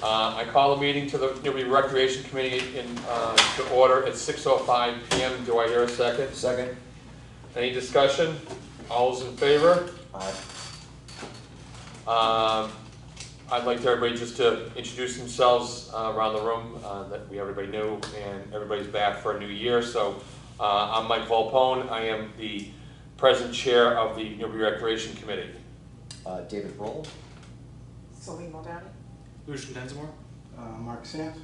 I call the meeting to the Newbury Recreation Committee to order at 6:05 p.m. Do I hear a second? Second. Any discussion? All those in favor? Aye. I'd like everybody just to introduce themselves around the room, that everybody knew, and everybody's back for a new year. So I'm Mike Volpone. I am the present chair of the Newbury Recreation Committee. David Roll. Celine Moldani. Lucian Densmore. Mark Sands.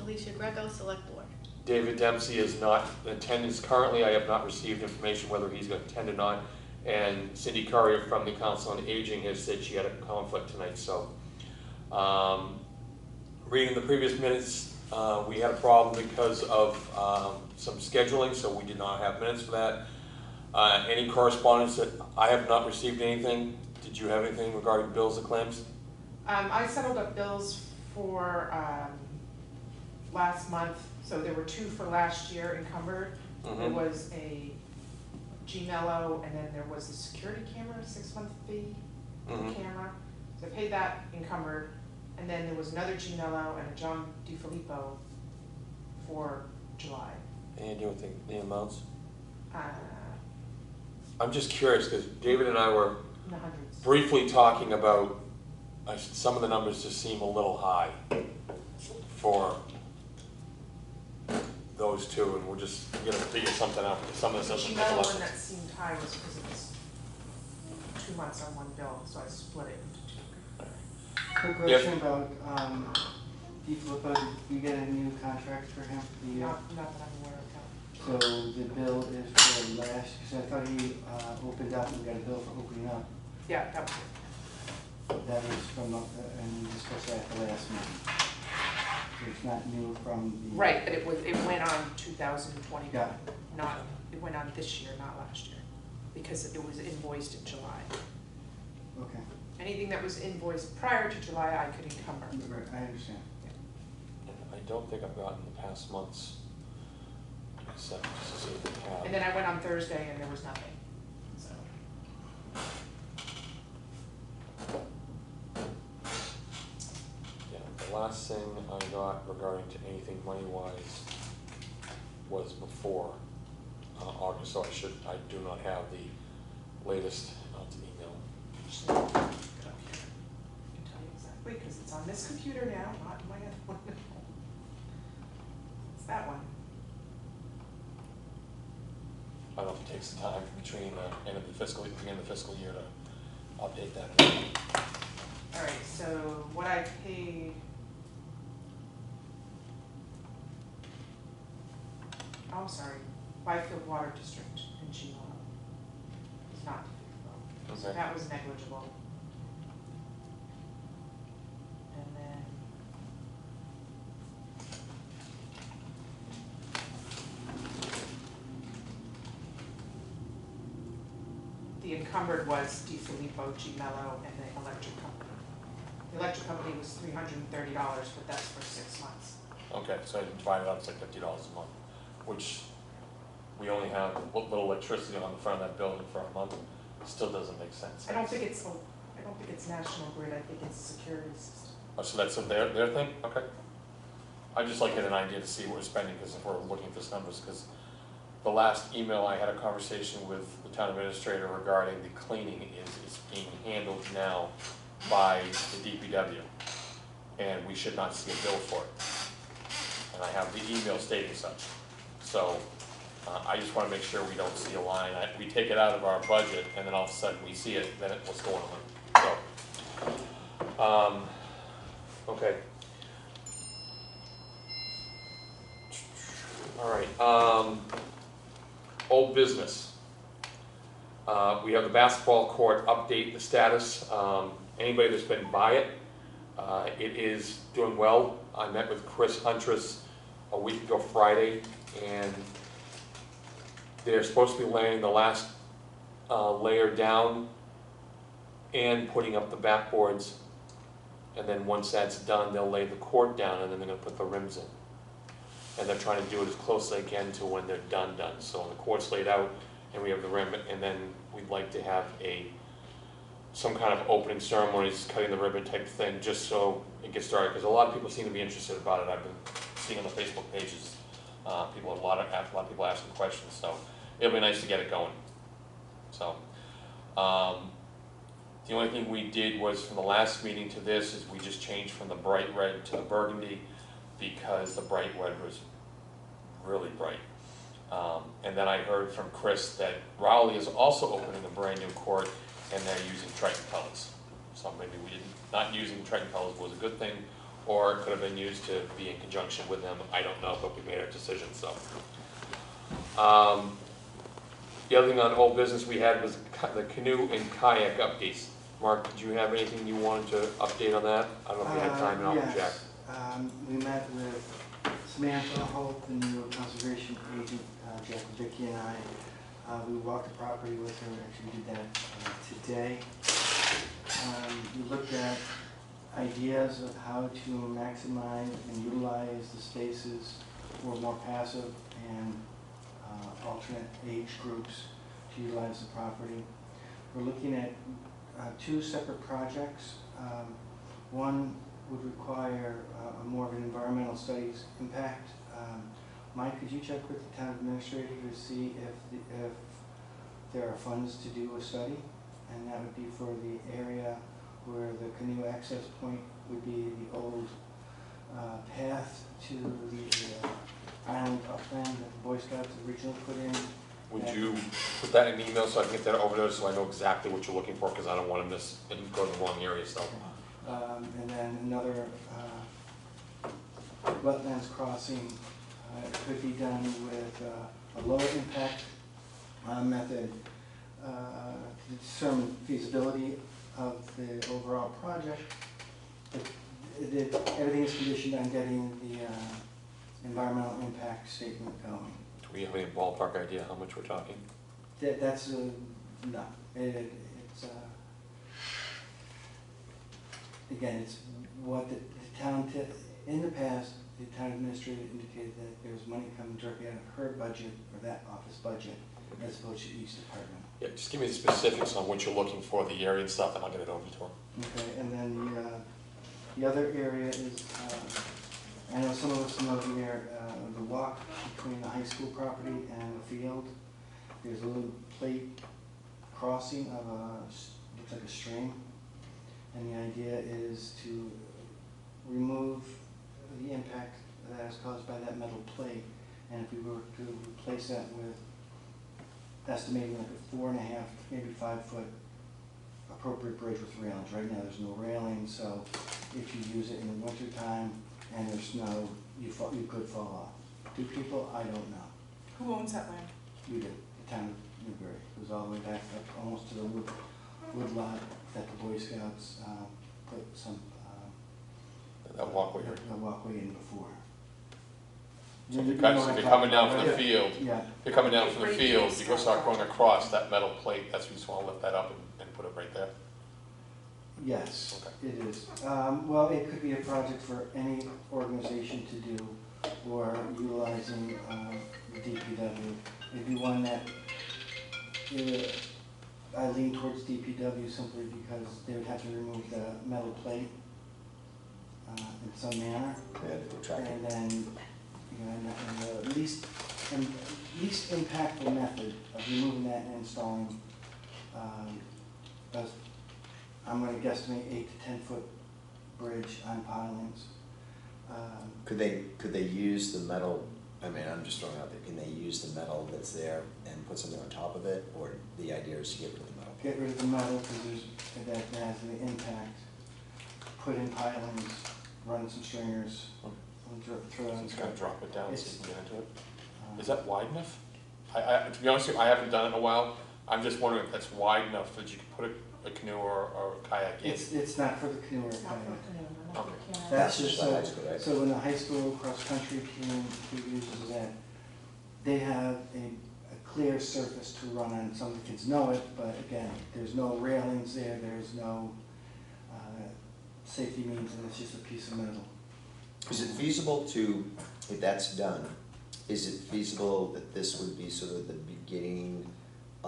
Alicia Greco, Select Board. David Dempsey is not in attendance currently. I have not received information whether he's going to attend or not. And Cindy Currier from the Council on Aging has said she had a conflict tonight. So, reading the previous minutes, we had a problem because of some scheduling, so we did not have minutes for that. Any correspondence that I have not received anything? Did you have anything regarding bills or claims? I settled up bills for last month, so there were 2 for last year encumbered. Mm-hmm. There was a G-Mello, and then there was a security camera, 6-month fee for the camera. So I paid that encumbered, and then there was another G-Mello and a John DiFilippo for July. Any idea what the amounts? In I'm just curious because David and I were the hundreds. briefly talking about some of the numbers just seem a little high for those two, and we're just going to figure something out. Some of this The doesn't make a G-Mello lot one of that sense. seemed high was because it was 2 months on one bill, so I split it into 2. Quick question about DiFilippo. Did you get a new contract for him for the year? Not that I'm aware of. So the bill is for last, because I thought he opened up and got a bill for opening up. Yeah, that was it. That was from, and we discussed that at the last meeting. So it's not new from the. Right, but it went on 2020. Yeah. It went on this year, not last year, because it was invoiced in July. Okay. Anything that was invoiced prior to July, I could encumber. Right, I understand. I don't think I've gotten the past months, except to see if we have. And then I went on Thursday and there was nothing, so. Yeah, the last thing I got regarding to anything money-wise was before August, so I do not have the latest email. Actually, I can tell you exactly, because it's on this computer now, not my other one. It's that one. I don't know if it takes the time between the end of the fiscal year to update that. All right, so what I paid. Oh, I'm sorry, Byfield Water District in G-Mello. It's not DiFilippo. So Okay. that was negligible. And then the encumbered was DiFilippo, G-Mello, and the electric company. The electric company was $330, but that's for 6 months. Okay, so I divide it up, it's like $50 a month, which we only have a little electricity on the front of that building for a month. Still doesn't make sense. I don't think it's National Grid, I think it's a security system. Oh, so that's their thing? Okay. I'd just like to get an idea to see what we're spending, because if we're looking at this numbers, because the last email I had a conversation with the town administrator regarding the cleaning is being handled now by the DPW, and we should not see a bill for it. And I have the email stating such. So I just want to make sure we don't see a line. We take it out of our budget, and then all of a sudden we see it, then what's going on. So, okay. All right. Old business. We have the basketball court update, the status. Anybody that's been by it, it is doing well. I met with Chris Huntress a week ago Friday, and they're supposed to be laying the last layer down and putting up the backboards, and then once that's done, they'll lay the court down, and then they're going to put the rims in. And they're trying to do it as close as they can to when they're done. So the court's laid out, and we have the rim, and then we'd like to have a some kind of opening ceremonies, cutting the ribbon type thing, just so it gets started, because a lot of people seem to be interested about it. I've been seeing on the Facebook pages, a lot of people asking questions, so it'll be nice to get it going. So, the only thing we did was from the last meeting to this is we just changed from the bright red to the burgundy, because the bright red was really bright. And then I heard from Chris that Rowley is also opening a brand new court, and they're using Triton colors. So maybe not using Triton colors was a good thing, or it could have been used to be in conjunction with them. I don't know, but we made our decision. So the other thing on old business we had was the canoe and kayak updates. Mark, did you have anything you wanted to update on that? I don't know if you had time, and I'll Yes. check. We met with Samantha Holt, the new conservation agent, Jack, Vicky, and I. We walked the property with her. Actually, we did that today. We looked at ideas of how to maximize and utilize the spaces for more passive and alternate age groups to utilize the property. We're looking at two separate projects. One would require more of an environmental studies impact. Mike, could you check with the town administrator to see if there are funds to do a study? And that would be for the area where the canoe access point would be the old path to the island upland that the Boy Scouts originally put in. Would you put that in an email so I can get that over there, so I know exactly what you're looking for, because I don't want to miss and go to the wrong area. So. And then another wetlands crossing could be done with a lower impact method to determine feasibility of the overall project. But everything is conditioned on getting the environmental impact statement going. Do we have any ballpark idea how much we're talking? That's no. It's again, it's what the town in the past. The town administrator indicated that there was money coming directly out of her budget, or that office budget, as opposed to each department. Yeah, just give me the specifics on what you're looking for, the area and stuff, and I'll get it over to her. Okay, and then the other area is, I know some of us know near the walk between the high school property and the field. There's a little plate crossing of looks like a stream, and the idea is to remove the impact that is caused by that metal plate, and if we were to replace that with estimating like a 4.5, maybe 5 foot appropriate bridge with railings. Right now there's no railing, so if you use it in the winter time and there's snow, you could fall off. Do people? I don't know. Who owns that land? We do. The town of Newbury. It goes all the way back up almost to the wood lot that the Boy Scouts put some That walkway here. a walkway in before. So if you're coming down from the field, Yeah. if you're coming down from the field, you go start going across that metal plate, that's when you just want to lift that up and put it right there. Yes, Okay. it is. Well, it could be a project for any organization to do, or utilizing the DPW. It'd be one that I lean towards DPW simply because they would have to remove the metal plate in some manner. Yeah, they were tracking. And then, you know, and the least impactful method of removing that and installing, I'm going to guesstimate 8 to 10 foot bridge on pilings. Could they use the metal? I mean, I'm just throwing it out there. Can they use the metal that's there and put something on top of it, or the idea is to get rid of the metal? Get rid of the metal because that has the impact. Put in pilings, run some stringers, throw So in. just kind of drop it down so you can get into it. uh, Is that wide enough? To be honest with you, I haven't done it in a while. I'm just wondering if that's wide enough that you can put a canoe or a kayak in. It's not for the canoe or It's not for kayak. the canoe, not for the kayak. That's just just the high school, right? so when the high school cross-country team who uses that, they have a clear surface to run on. Some of the kids know it, but again, there's no railings there, there's no safety means, and it's just a piece of metal. Is it feasible to, if that's done, is it feasible that this would be sort of the beginning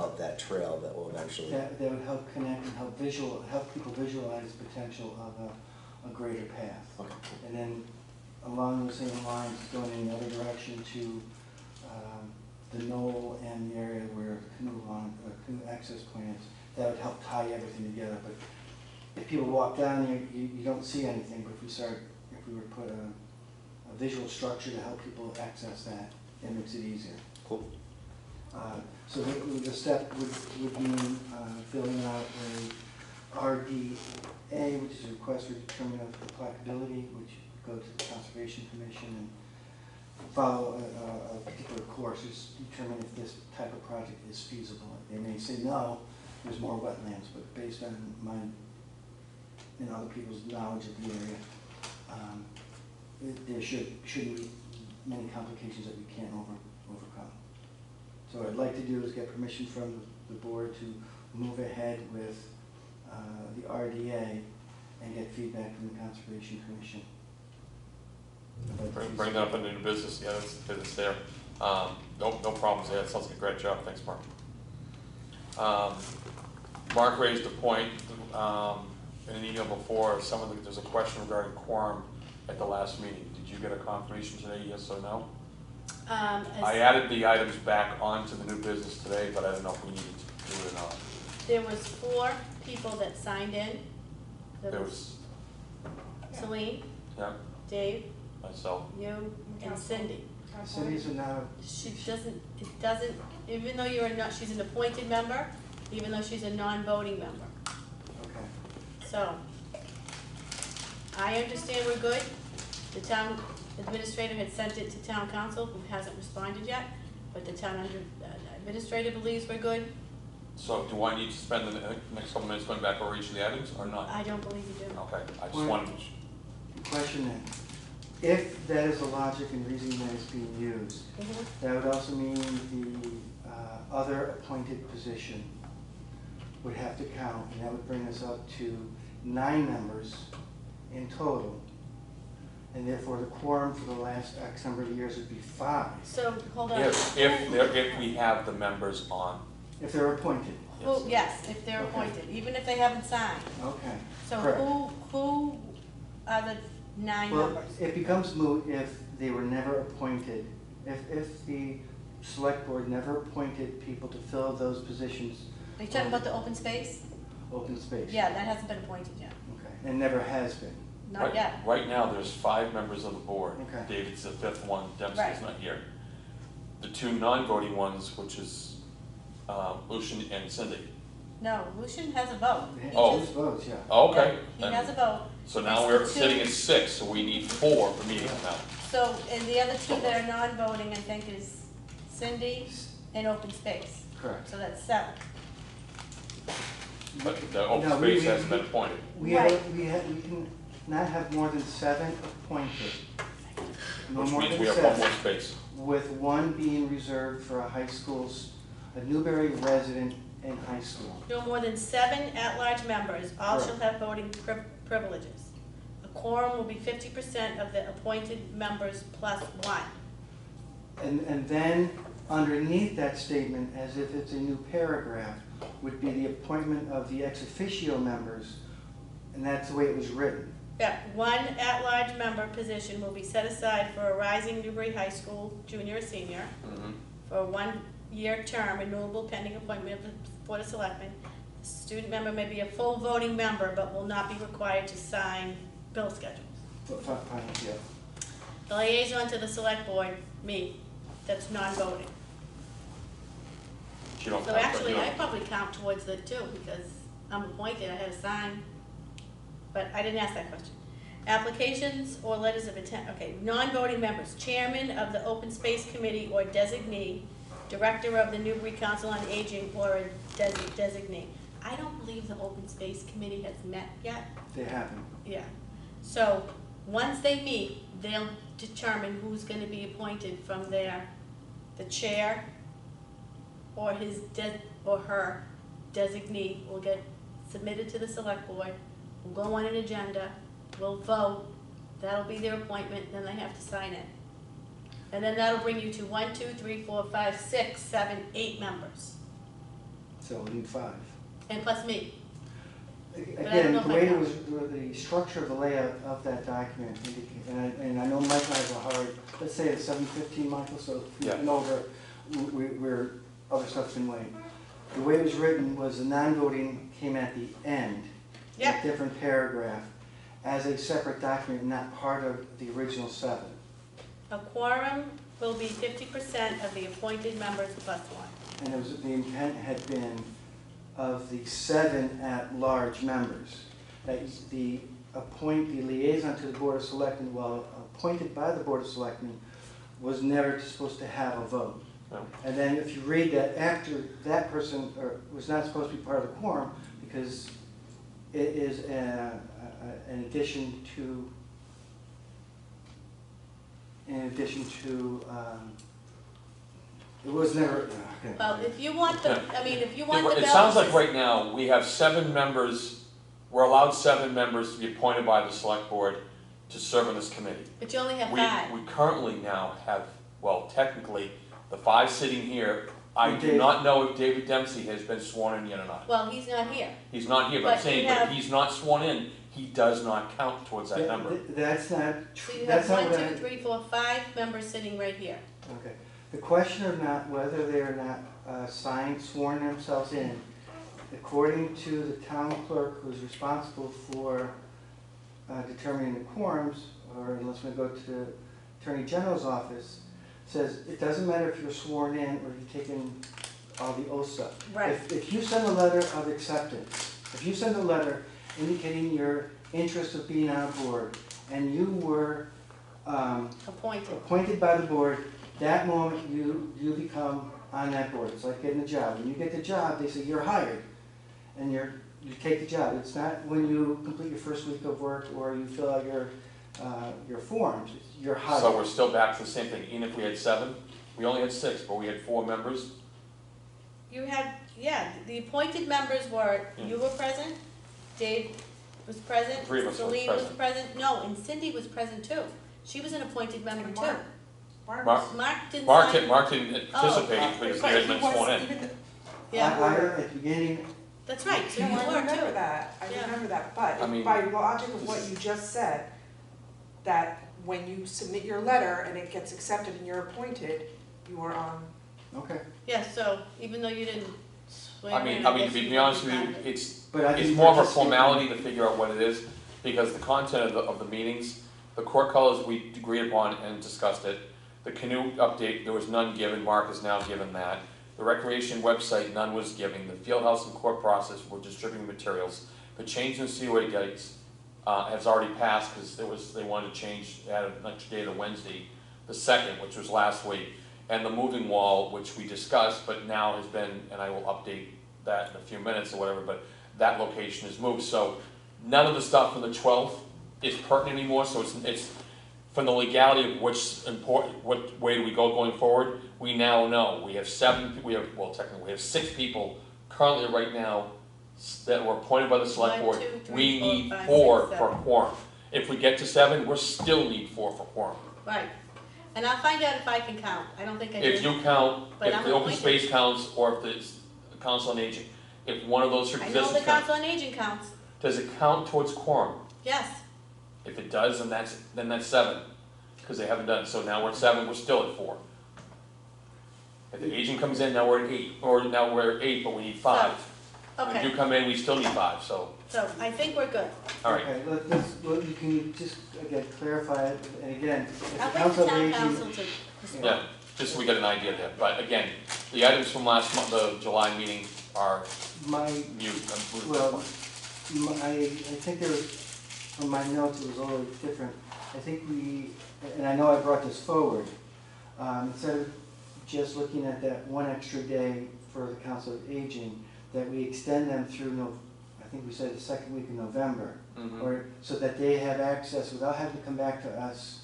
of that trail that will eventually. That would help connect and help people visualize the potential of a greater path. Okay. And then along those same lines, going in the other direction to the knoll and the area where canoe access points, that would help tie everything together. But if people walk down there, you don't see anything, but if we were to put a visual structure to help people access that, it makes it easier. Cool. So the step would mean filling out a RDA, which is a request for determination of applicability, which go to the Conservation Commission and follow a particular course to determine if this type of project is feasible. They may say no, there's more wetlands, but based on my and other people's knowledge of the area, there shouldn't be many complications that we can't overcome. So what I'd like to do is get permission from the board to move ahead with the RDA and get feedback from the Conservation Commission. Bring that up into new business, yeah, it's there. No problems there, it sounds like a great job, thanks, Mark. Mark raised a point in an email before, there's a question regarding quorum at the last meeting. Did you get a confirmation today, yes or no? I added the items back onto the new business today, but I don't know if we needed to do it or not. There was 4 people that signed in. There was, Celine, yeah, Dave, myself. you, and Cindy. Cities are now, It doesn't, even though she's an appointed member, even though she's a non-voting member. okay. So, I understand we're good. The town administrator had sent it to town council, who hasn't responded yet, but the town administrator believes we're good. So do I need to spend the next couple minutes going back over each of the items or not? I don't believe you do. Okay, I just Well, wanted to. The question then, if that is the logic and reasoning that is being used, that would also mean the other appointed position would have to count, and that would bring us up to 9 members in total. And therefore, the quorum for the last X number of years would be 5, So, hold on. If we have the members on. if they're appointed. Yes, if they're Okay. appointed, even if they haven't signed. Okay. So Correct. who are the 9 Well, members? it becomes moot if they were never appointed. If the select board never appointed people to fill those positions, Are you talking about the open space? open space. Yeah, that hasn't been appointed yet. Okay, and never has been. Not yet. Right now, there's 5 members of the board. Okay. David's the 5th one, Dempsey's Right. not here. The 2 non-voting ones, which is Lucian and Cindy. No, Lucian has a vote. He Oh. just- Votes, yeah. Okay. He has a vote. So now It's we're the sitting two- at 6, so we need 4 for meeting now. So, and the other 2 that are non-voting, I think, is Cindy and open space. Correct. So that's 7. But the open No, space hasn't been appointed. We can not have more than 7 appointed. No Which more means than we have 1 7, more space. with 1 being reserved for a Newbury resident in high school. No more than 7 at-large members, all shall Correct. have voting privileges. A quorum will be 50% of the appointed members plus 1. And then underneath that statement, as if it's a new paragraph, would be the appointment of the ex officio members, and that's the way it was written. Yeah, 1 at-large member position will be set aside for a rising Newbury High School junior or senior Mhm. for a 1-year term, renewable pending appointment of the Board of Selectmen. The student member may be a full voting member, but will not be required to sign bill schedules. But fine, yeah. The liaison to the select board, me, that's non-voting. You don't So have to, actually, you know. I probably count towards it too, because I'm appointed, I had to sign, but I didn't ask that question. Applications or letters of intent, okay, non-voting members, chairman of the open space committee or designee, director of the Newbury Council on Aging or a designee. I don't believe the open space committee has met yet. They haven't. Yeah, so, once they meet, they'll determine who's gonna be appointed from there. The chair or or her designee will get submitted to the select board, will go on an agenda, will vote, that'll be their appointment, then they have to sign it. And then that'll bring you to 1, 2, 3, 4, 5, 6, 7, 8 members. So we need 5. And plus me. I don't Again, know the if way I it was, the structure of the layout of that document, and I know Michael has a hard, let's say it's 7:15, Michael, so if Yeah. we're over, we're, other stuff can wait. The way it was written was the non-voting came at the end, in Yep. a different paragraph, as a separate document, not part of the original 7. A quorum will be 50% of the appointed members plus 1. And it was, the intent had been of the 7 at-large members. That the liaison to the Board of Selectmen, while appointed by the Board of Selectmen, was never supposed to have a vote. No. And then if you read that after that person, or was not supposed to be part of the quorum, because it is an addition to, it was never, okay. Well, if you want the, I mean, if you want the It belt. sounds like right now, we have 7 members, we're allowed 7 members to be appointed by the select board to serve on this committee. But you only have We 5. currently now have, well, technically, the 5 sitting here. I do Dave. not know if David Dempsey has been sworn in yet or not. Well, he's not here. He's not here, but I'm But saying, you but if have- he's not sworn in, he does not count towards that number. That's not, So you that's have not 1, what 2, I, 3, 4, 5 members sitting right here. okay. The question of not, whether they're not sworn themselves in, according to the town clerk who's responsible for determining the quorums, or unless we go to the Attorney General's office, says it doesn't matter if you're sworn in or you've taken all the oath stuff. Right. If you send a letter of acceptance, if you send a letter indicating your interest of being on a board, and you were Appointed. appointed by the board, that moment you become on that board. It's like getting a job. When you get the job, they say you're hired, and you take the job. It's not when you complete your first week of work or you fill out your forms. You're hired. So we're still back to the same thing, even if we had 7, we only had 6, but we had 4 members. You had, yeah, the appointed members were, Yeah. you were present, Dave was present, 3 of us were Celine was present. present, no, and Cindy was present too. She was an appointed member And too. Mark Mark- Mark didn't Mark sign. didn't participate Oh. because he But had he been was sworn in. even, Yeah, I, at the beginning, that's right, so you no, I were remember too. that, Yeah. I remember that, but I mean- by logic of what you just said, that when you submit your letter and it gets accepted and you're appointed, you are on. okay. Yeah, so even though you didn't swear I in, mean, guess to you be honest would with be you, part of it. But I it's didn't more of a participate. formality to figure out what it is, because the content of the meetings, the court colors we agreed upon and discussed it. The canoe update, there was none given, Mark has now given that. The recreation website, none was given. The field house and court process were distributing materials. The change in COA dates has already passed, because they wanted to change, add an extra day to Wednesday, the 2nd, which was last week. And the moving wall, which we discussed, but now has been, and I will update that in a few minutes or whatever, but that location is moved. So none of the stuff from the 12th is pertinent anymore, so it's from the legality of which important, what way do we go going forward, we now know. We have 6 people currently right now that were appointed by the select 1, board. 2, 3, We 4, need 5, 4 6, for 7. quorum. If we get to 7, we'll still need 4 for quorum. Right, and I'll find out if I can count, I don't think I If did. you count, But if I'm the open appointed. space counts, or if the council on aging, if one of those I know the exists, counts, council on aging counts, does it count towards quorum? yes. If it does, then that's 7, because they haven't done it. So now we're at 7, we're still at 4. If the agent comes in, now we're at 8, or now we're at 8, but we need 5. If Okay, you come in, we still need 5, so, so I think we're good. all right. Okay, well, you can just, again, clarify it, and again, if the I'll wait council for of town aging, council to respond. Yeah, just so we get an idea there. But again, the items from last month, the July meeting are my, mute. well, I think there was, from my notes, it was a little different. I think we, and I know I brought this forward, instead of just looking at that one extra day for the council of aging, that we extend them through, I think we said the 2nd week of November, Mhm. or so that they have access without having to come back to us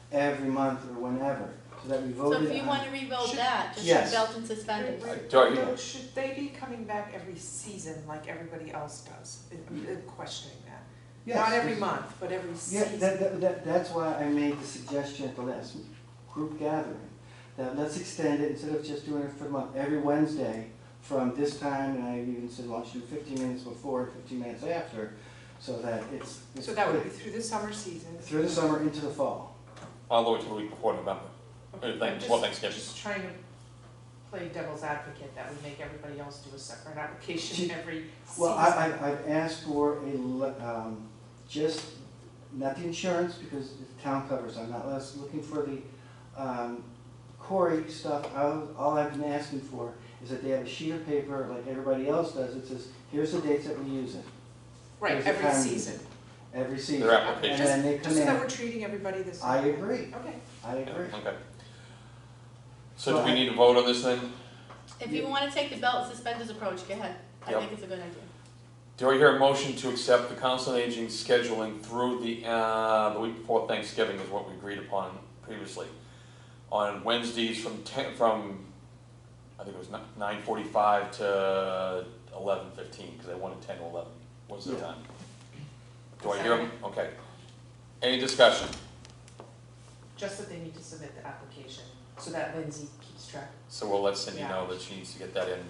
every month or whenever, so that we So voted if you on- want to revote Should- that, just Yes. belt and suspenders. Dorothy? Should they be coming back every season like everybody else does? I'm questioning that. Yes, Not every yes. month, but every Yeah, season. that's why I made the suggestion at the last group gathering, that let's extend it, instead of just doing it for the month, every Wednesday from this time, and I even said, why don't you do 15 minutes before and 15 minutes after, so that it's So that would be through the summer season. through the summer into the fall. All the way to the week before November. Okay, Thank- I'm before Thanksgiving. just trying to play devil's advocate, that would make everybody else do a separate application every season. Well, I've asked for just, not the insurance, because the town covers, I'm not looking for the Corey stuff. All I've been asking for is that they have a sheet of paper, like everybody else does, it says, here's the dates that we use it, Right, There's a every time season. every season. Their And application. then they come Just so that we're in, treating everybody the same. I agree, Okay. I agree. Okay. So do we need to vote on this then? If you wanna take the belt and suspenders approach, go ahead. I Yep. think it's a good idea. Do I hear a motion to accept the Council on Aging scheduling through the week before Thanksgiving is what we agreed upon previously? On Wednesdays from I think it was 9:45 to 11:15, because they wanted 10 to 11, was the Yeah. time. Do I hear them? Okay. Any discussion? Just that they need to submit the application, so that Lindsay keeps track. So we'll let Cindy Yeah. know that she needs to get that in,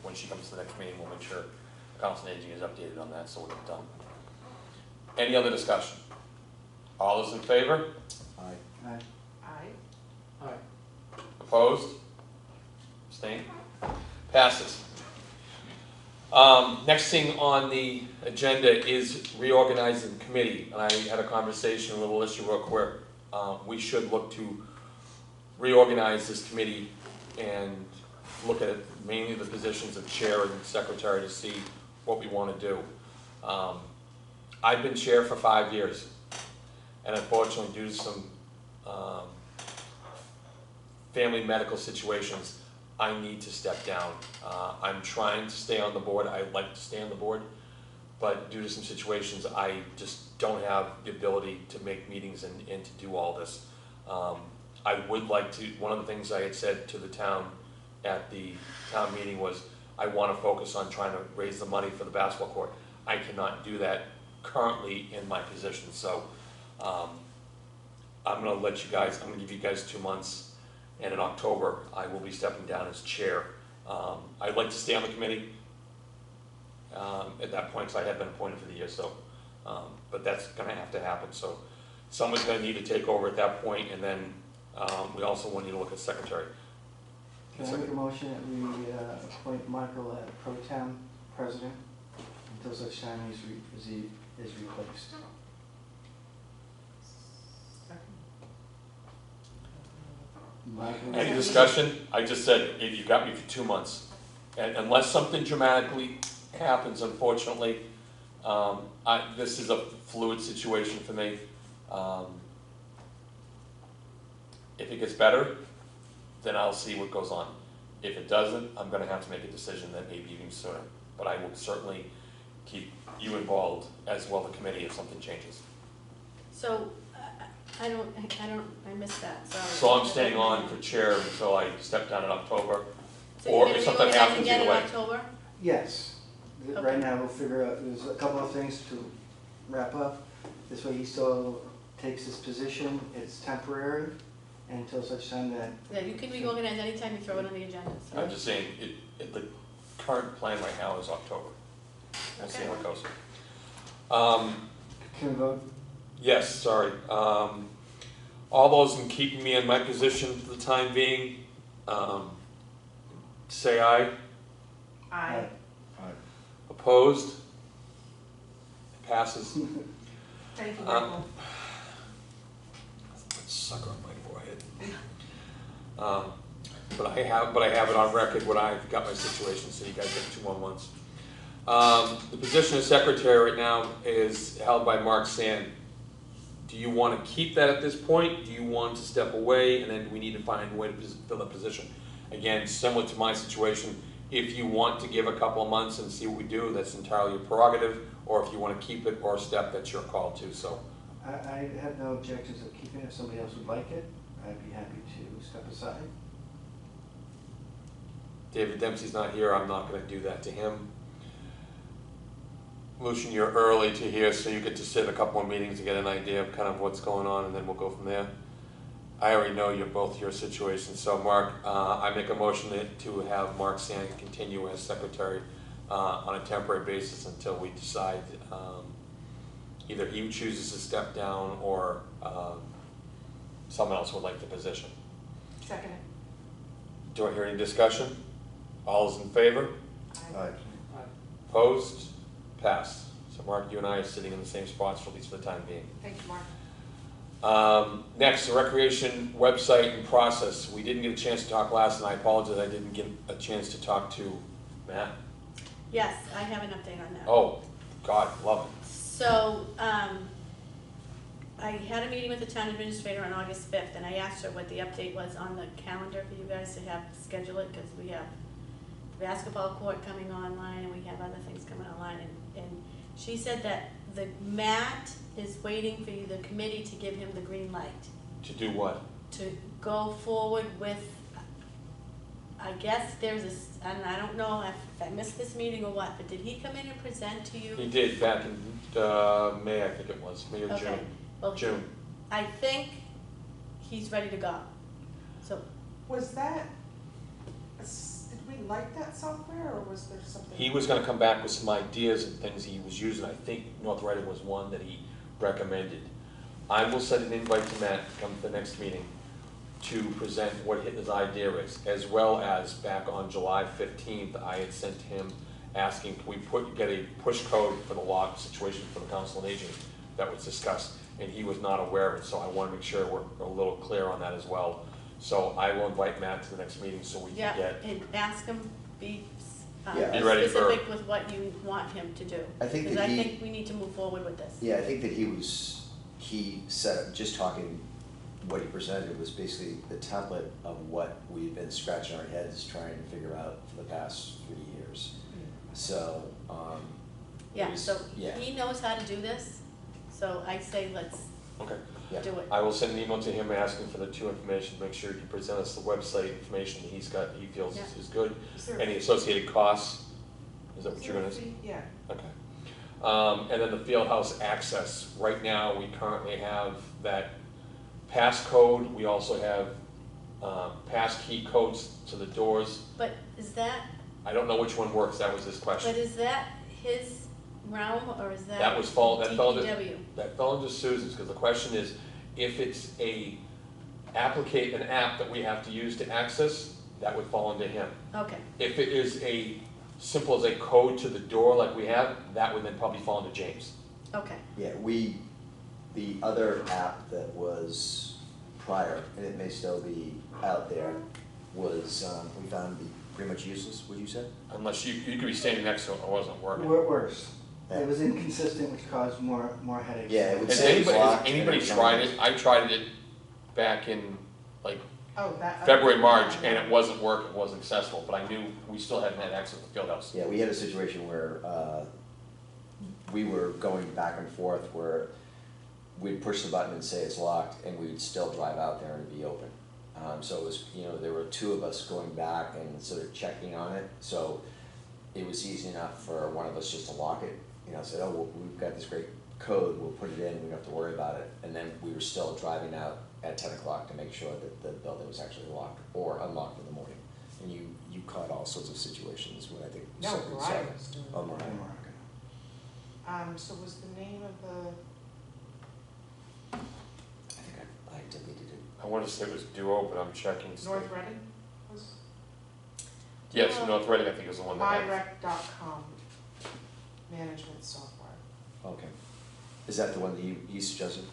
when she comes to the next meeting, we'll make sure Council on Aging is updated on that, so we'll get it done. Any other discussion? All those in favor? Aye. Aye. Opposed? Abstained? Passes. Next thing on the agenda is Reorganizing Committee, and I had a conversation, a little issue real quick. We should look to reorganize this committee and look at mainly the positions of chair and secretary to see what we want to do. I've been chair for 5 years, and unfortunately due to some family medical situations, I need to step down. I'm trying to stay on the board, I'd like to stay on the board, but due to some situations, I just don't have the ability to make meetings and to do all this. I would like to, one of the things I had said to the town at the town meeting was, I want to focus on trying to raise the money for the basketball court. I cannot do that currently in my position, so I'm gonna let you guys, I'm gonna give you guys 2 months, and in October, I will be stepping down as chair. I'd like to stay on the committee at that point, because I have been appointed for the year, so, but that's gonna have to happen, so someone's gonna need to take over at that point, and then we also want you to look at secretary. Can I make a motion that we appoint Michael as pro town president until such time he is replaced? Michael. Any discussion? I just said, you got me for 2 months. And unless something dramatically happens, unfortunately, this is a fluid situation for me. If it gets better, then I'll see what goes on. If it doesn't, I'm gonna have to make a decision that maybe even sooner. But I will certainly keep you involved, as well the committee, if something changes. So, I missed that, sorry. So I'm staying on for chair until I step down in October. So or you're if gonna something reorganize happens again in either way. October? Yes. Okay. Right now, we'll figure out, there's a couple of things to wrap up. This way he still takes his position, it's temporary until such time that, Yeah, you can reorganize anytime you throw it on the agenda, so. I'm just saying, the current plan right now is October. We'll see how it goes. can we vote? Yes, sorry. All those in keeping me in my position for the time being, say aye. Aye. Opposed? Passes. Thank you, Michael. Sucker on my forehead. But I have it on record when I've got my situation, so you guys get 2 more months. The position of secretary right now is held by Mark Sand. Do you want to keep that at this point? Do you want to step away, and then we need to find a way to fill that position? Again, similar to my situation, if you want to give a couple of months and see what we do, that's entirely your prerogative, or if you want to keep it or step, that's your call too, so. I have no objections of keeping it, if somebody else would like it, I'd be happy to step aside. David Dempsey's not here, I'm not gonna do that to him. Lucian, you're early to here, so you get to sit a couple more meetings to get an idea of kind of what's going on, and then we'll go from there. I already know both your situations, so Mark, I make a motion to have Mark Sand continue as secretary on a temporary basis until we decide either he chooses to step down or someone else would like the position. Second. Do I hear any discussion? All's in favor? Aye. Opposed? Passed. So Mark, you and I are sitting in the same spots for at least for the time being. Thank you, Mark. Next, the recreation website and process. We didn't get a chance to talk last, and I apologize I didn't get a chance to talk to Matt. Yes, I have an update on that. Oh, God, love it. So, I had a meeting with the town administrator on August 5th, and I asked her what the update was on the calendar for you guys to have schedule it, because we have the basketball court coming online, and we have other things coming online, and she said that Matt is waiting for you, the committee, to give him the green light. To do what? To go forward with, I guess there's and I don't know if I missed this meeting or what, but did he come in and present to you? He did back in May, I think it was, May or Okay. June. Well, June. I think he's ready to go. So, Was that, did we like that software, or was there something? He was gonna come back with some ideas and things he was using. I think North Reading was one that he recommended. I will send an invite to Matt to come to the next meeting to present what his idea is, as well as back on July 15th, I had sent him asking, can we get a push code for the lock situation for the Council on Aging that was discussed, and he was not aware of it, so I want to make sure we're a little clear on that as well. So I will invite Matt to the next meeting so we can yeah, get, and ask him, be Yeah. Be ready for- specific with what you want him to do. I think Because that I think we need to move forward with this. Yeah, I think that he said, just talking, what he presented was basically the template of what we've been scratching our heads trying to figure out for the past 3 years. So, Yeah, it was- so yeah. he knows how to do this, so I say let's okay. Yeah. do it. I will send an email to him asking for the two information, make sure he can present us the website information that he's got, he feels Yeah. is good. Is there- Any associated costs? Is that is what you're there a gonna say? fee? Yeah. Okay. And then the field house access. Right now, we currently have that pass code. We also have pass key codes to the doors. But is that, I don't know which one works. That was his question. but is that his realm, or is that That fell into DPW? that fell into Susan's, because the question is, if it's an app that we have to use to access, that would fall into him. Okay, If it is a simple as a code to the door like we have, that would then probably fall into James. okay, Yeah, the other app that was prior, and it may still be out there, was, we found to be pretty much useless, would you say? Unless you could be standing next to it and it wasn't working. Worse. Yeah. It was inconsistent, which caused more headaches. Yeah, it would Has say it's locked. anybody and it's tried on. it? I tried it back in like Oh, that. February, March, and it wasn't working, it wasn't accessible, but I knew we still hadn't had access to the field house. Yeah, we had a situation where we were going back and forth where we'd push the button and say it's locked, and we'd still drive out there and it'd be open. So it was, there were two of us going back and sort of checking on it, so it was easy enough for one of us just to lock it, said, oh, well, we've got this great code, we'll put it in, we don't have to worry about it. And then we were still driving out at 10 o'clock to make sure that the building was actually locked or unlocked in the morning. And you caught all sorts of situations when I think. No, somebody Mariah said- was doing Oh, it. Mariah. So was the name of the, I think I deleted it. I want to say it was Duo, but I'm checking. North Reading was? Yes, Duo. North Reading, I think is the one that had. MyRec.com, management software. Okay. Is that the one that you suggested?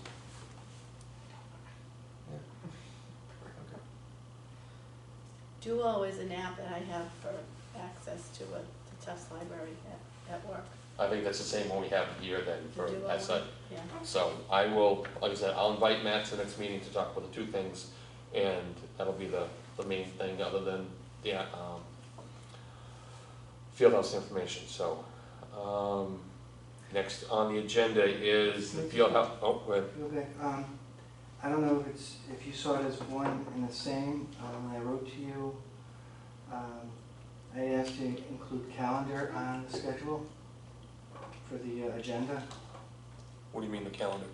Yeah. Okay. Duo is an app that I have for access to the Tufts Library at work. I think that's the same one we have here then The for Duo that site. one? Yeah. So I will, like I said, I'll invite Matt to the next meeting to talk about the two things, and that'll be the main thing, other than the field house information. So next on the agenda is the field house. Oh, go ahead. Okay, I don't know if you saw it as one and the same, when I wrote to you, I asked you to include calendar on the schedule for the agenda. What do you mean the calendar?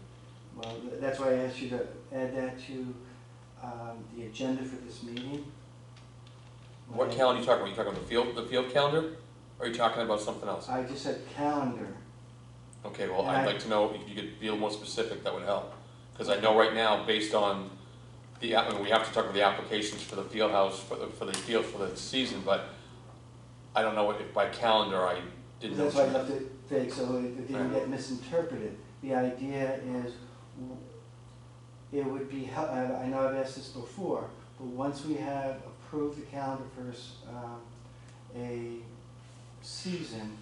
Well, that's why I asked you to add that to the agenda for this meeting. What calendar are you talking about? Are you talking about the field calendar? Or are you talking about something else? I just said calendar. Okay, well, And I'd I- like to know if you could be a little more specific, that would help. Because I know right now, based on the, I mean, we have to talk about the applications for the field house, for the field for the season, but I don't know if by calendar I didn't know. That's why I left it vague, so it didn't get misinterpreted. The idea is, it would be, I know I've asked this before, but once we have approved the calendar for a season,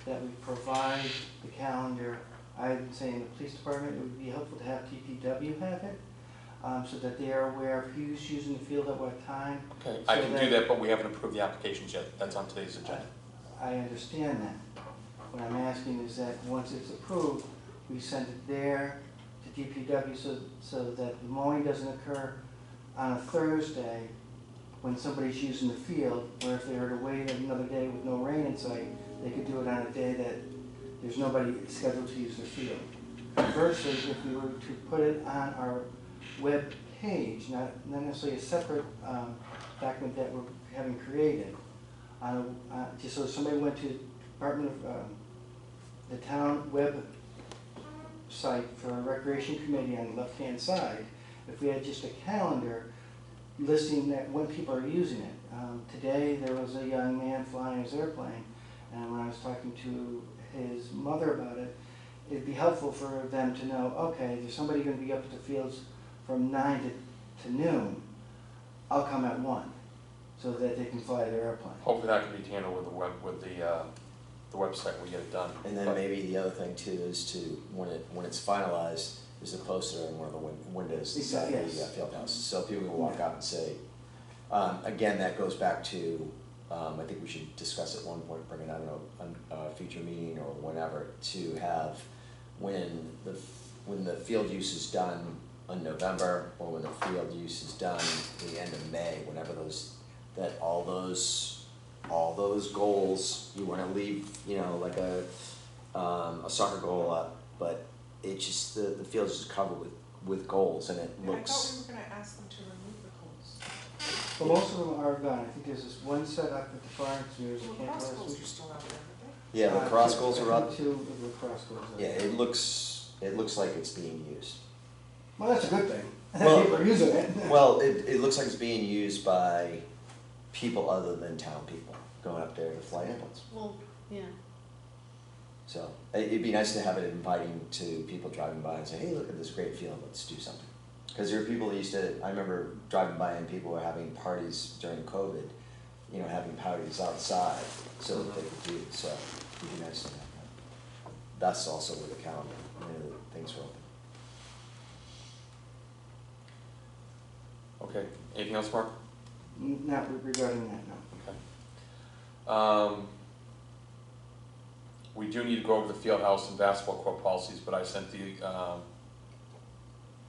that we provide the calendar, I'd say in the police department, it would be helpful to have DPW have it, so that they are aware of who's using the field at what time. Okay, so I can do that, but we haven't approved the applications yet. That's on today's agenda. I understand that. What I'm asking is that once it's approved, we send it there to DPW so that the mowing doesn't occur on a Thursday when somebody's using the field, where if they were to wait another day with no rain in sight, they could do it on a day that there's nobody scheduled to use their field. Conversely, if we were to put it on our web page, not necessarily a separate document that we're having created, just so somebody went to Department of the town web site for a recreation committee on the left-hand side, if we had just a calendar listing that when people are using it. Today, there was a young man flying his airplane, and when I was talking to his mother about it, it'd be helpful for them to know, okay, there's somebody gonna be up at the fields from 9 to noon, I'll come at 1, so that they can fly their airplane. Hopefully that can be handled with the web, with the website, we get it done. And then maybe the other thing too is to, when it's finalized, is to post it in one of the windows inside the Yes. field house, so people can walk out and say, again, that goes back to, I think we should discuss at one point, bring it out in a future meeting or whenever, to have, when the field use is done in November, or when the field use is done at the end of May, whenever all those goals, you wanna leave, like a soccer goal up, but it's just, the field's just covered with goals, and it Yeah, I looks. thought we were gonna ask them to remove the goals. But most of them are gone. I think there's this one set up at the farm, there's a Well, camp cross last goals week. are still out there, aren't Yeah, the cross goals are up. 2 of the cross goals are Yeah, up. it looks like it's being used. Well, that's a good thing. Well- People are using it. Well, it looks like it's being used by people other than town people, going up there to fly airplanes. Well, yeah. So, it'd be nice to have it inviting to people driving by and say, hey, look at this great field, let's do something. Because there are people that I remember driving by and people were having parties during COVID, having parties outside so that they could do it, so it'd be nice to have that. That's also with the calendar, things are open. Okay, anything else, Mark? Not regarding that, no. Okay. We do need to go over the field house and basketball court policies, but I sent the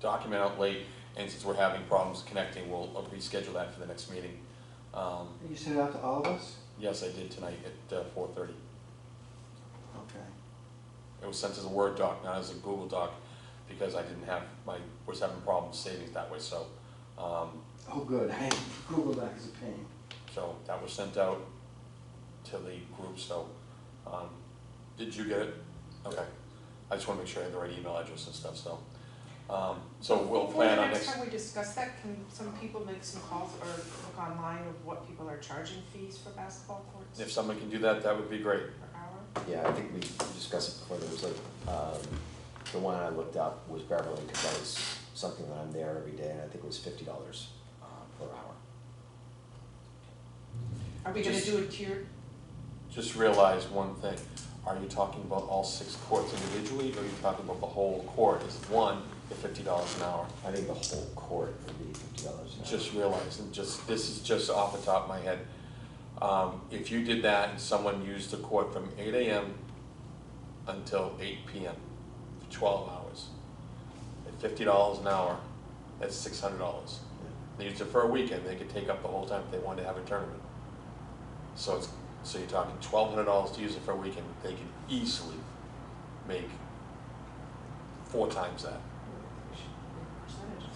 document out late, and since we're having problems connecting, we'll reschedule that for the next meeting. You sent it out to all of us? Yes, I did tonight at 4:30. Okay. It was sent as a Word doc, not as a Google doc, because I was having problems saving it that way, so. Oh, good. Google Doc is a pain. So that was sent out to the group, so, did you get it? Okay, I just wanna make sure I have the right email address and stuff, so. So we'll plan on Next next, time we discuss that, can some people make some calls or look online of what people are charging fees for basketball courts if someone can do that, that would be great. per hour? Yeah, I think we discussed it before, there was the one I looked up was Beverly, because that was something that I'm there every day, and I think it was $50 per hour. Are we gonna do it tiered? Just realize one thing, are you talking about all 6 courts individually, or are you talking about the whole court as one at $50 an hour? I think the whole court would be $50 an hour. Just realize, and this is just off the top of my head, if you did that and someone used the court from 8 AM until 8 PM for 12 hours, at $50 an hour, that's $600. They used it for a weekend, they could take up the whole time if they wanted to have a tournament. So you're talking $1,200 to use it for a weekend, they could easily make 4 times that. Percentage.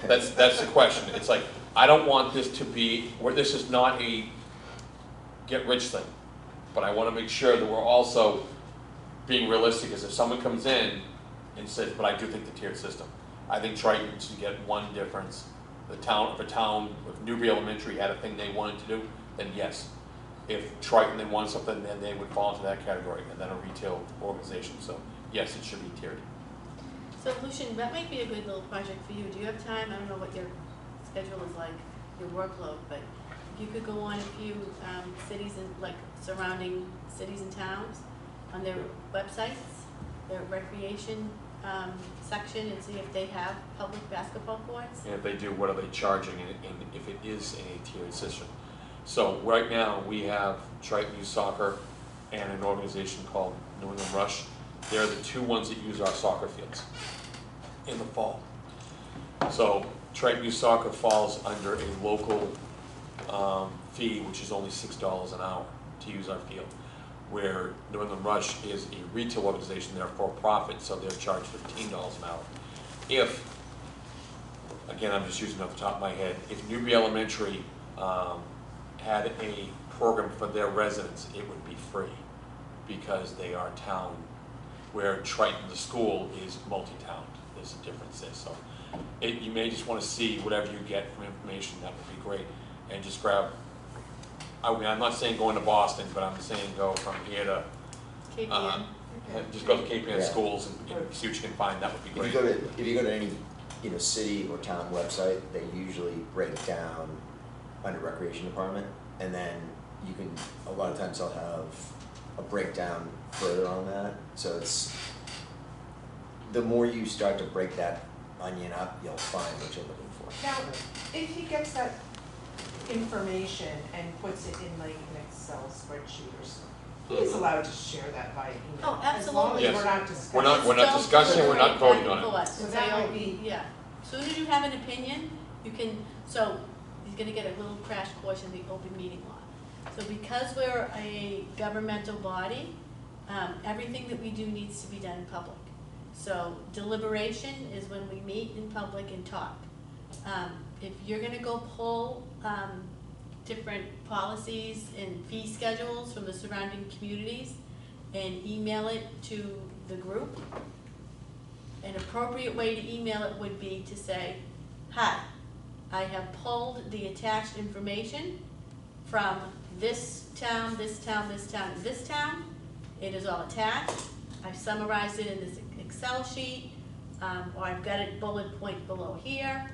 That's the question. It's like, I don't want this to be, where this is not a get-rich thing, but I wanna make sure that we're also being realistic, as if someone comes in and says, but I do think the tiered system. I think Triton should get one difference. If a town, if Newbury Elementary had a thing they wanted to do, then yes. If Triton, they want something, then they would fall into that category, and then a retail organization, so yes, it should be tiered. So Lucian, that might be a good little project for you. Do you have time? I don't know what your schedule is like, your workload, but if you could go on a few cities and like surrounding cities and towns on their websites, their recreation section, and see if they have public basketball courts. And if they do, what are they charging, and if it is a tiered system. So right now, we have Triton Youth Soccer and an organization called New England Rush. They're the two ones that use our soccer fields in the fall. So Triton Youth Soccer falls under a local fee, which is only $6 an hour to use our field, where New England Rush is a retail organization, they're for profit, so they're charged $15 an hour. If, again, I'm just using off the top of my head, if Newbury Elementary had a program for their residents, it would be free because they are town, where Triton, the school, is multi-town. There's a difference there. So you may just want to see whatever you get from information, that would be great. And just grab, I mean, I'm not saying going to Boston, but I'm saying go from here to, KPN. just go to KPN Yeah. schools and see what you can find, that would be If great. you go to any, city or town website, they usually break down under recreation department, and then you can, a lot of times they'll have a breakdown further on that, so it's, the more you start to break that onion up, you'll find what you're looking for. Now, if he gets that information and puts it in like an Excel spreadsheet or something, he's allowed to share that by email. Oh, As long as absolutely. we're not Yes. discussing. We're not discussing, we're not voting on it. So that would be- Yeah, as soon as you have an opinion, you can, so he's gonna get a little crash course in the open meeting law. So because we're a governmental body, everything that we do needs to be done in public. So deliberation is when we meet in public and talk. If you're gonna go pull different policies and fee schedules from the surrounding communities and email it to the group, an appropriate way to email it would be to say, hi, I have pulled the attached information from this town, this town, this town, and this town. It is all attached. I've summarized it in this Excel sheet, or I've got it bullet point below here.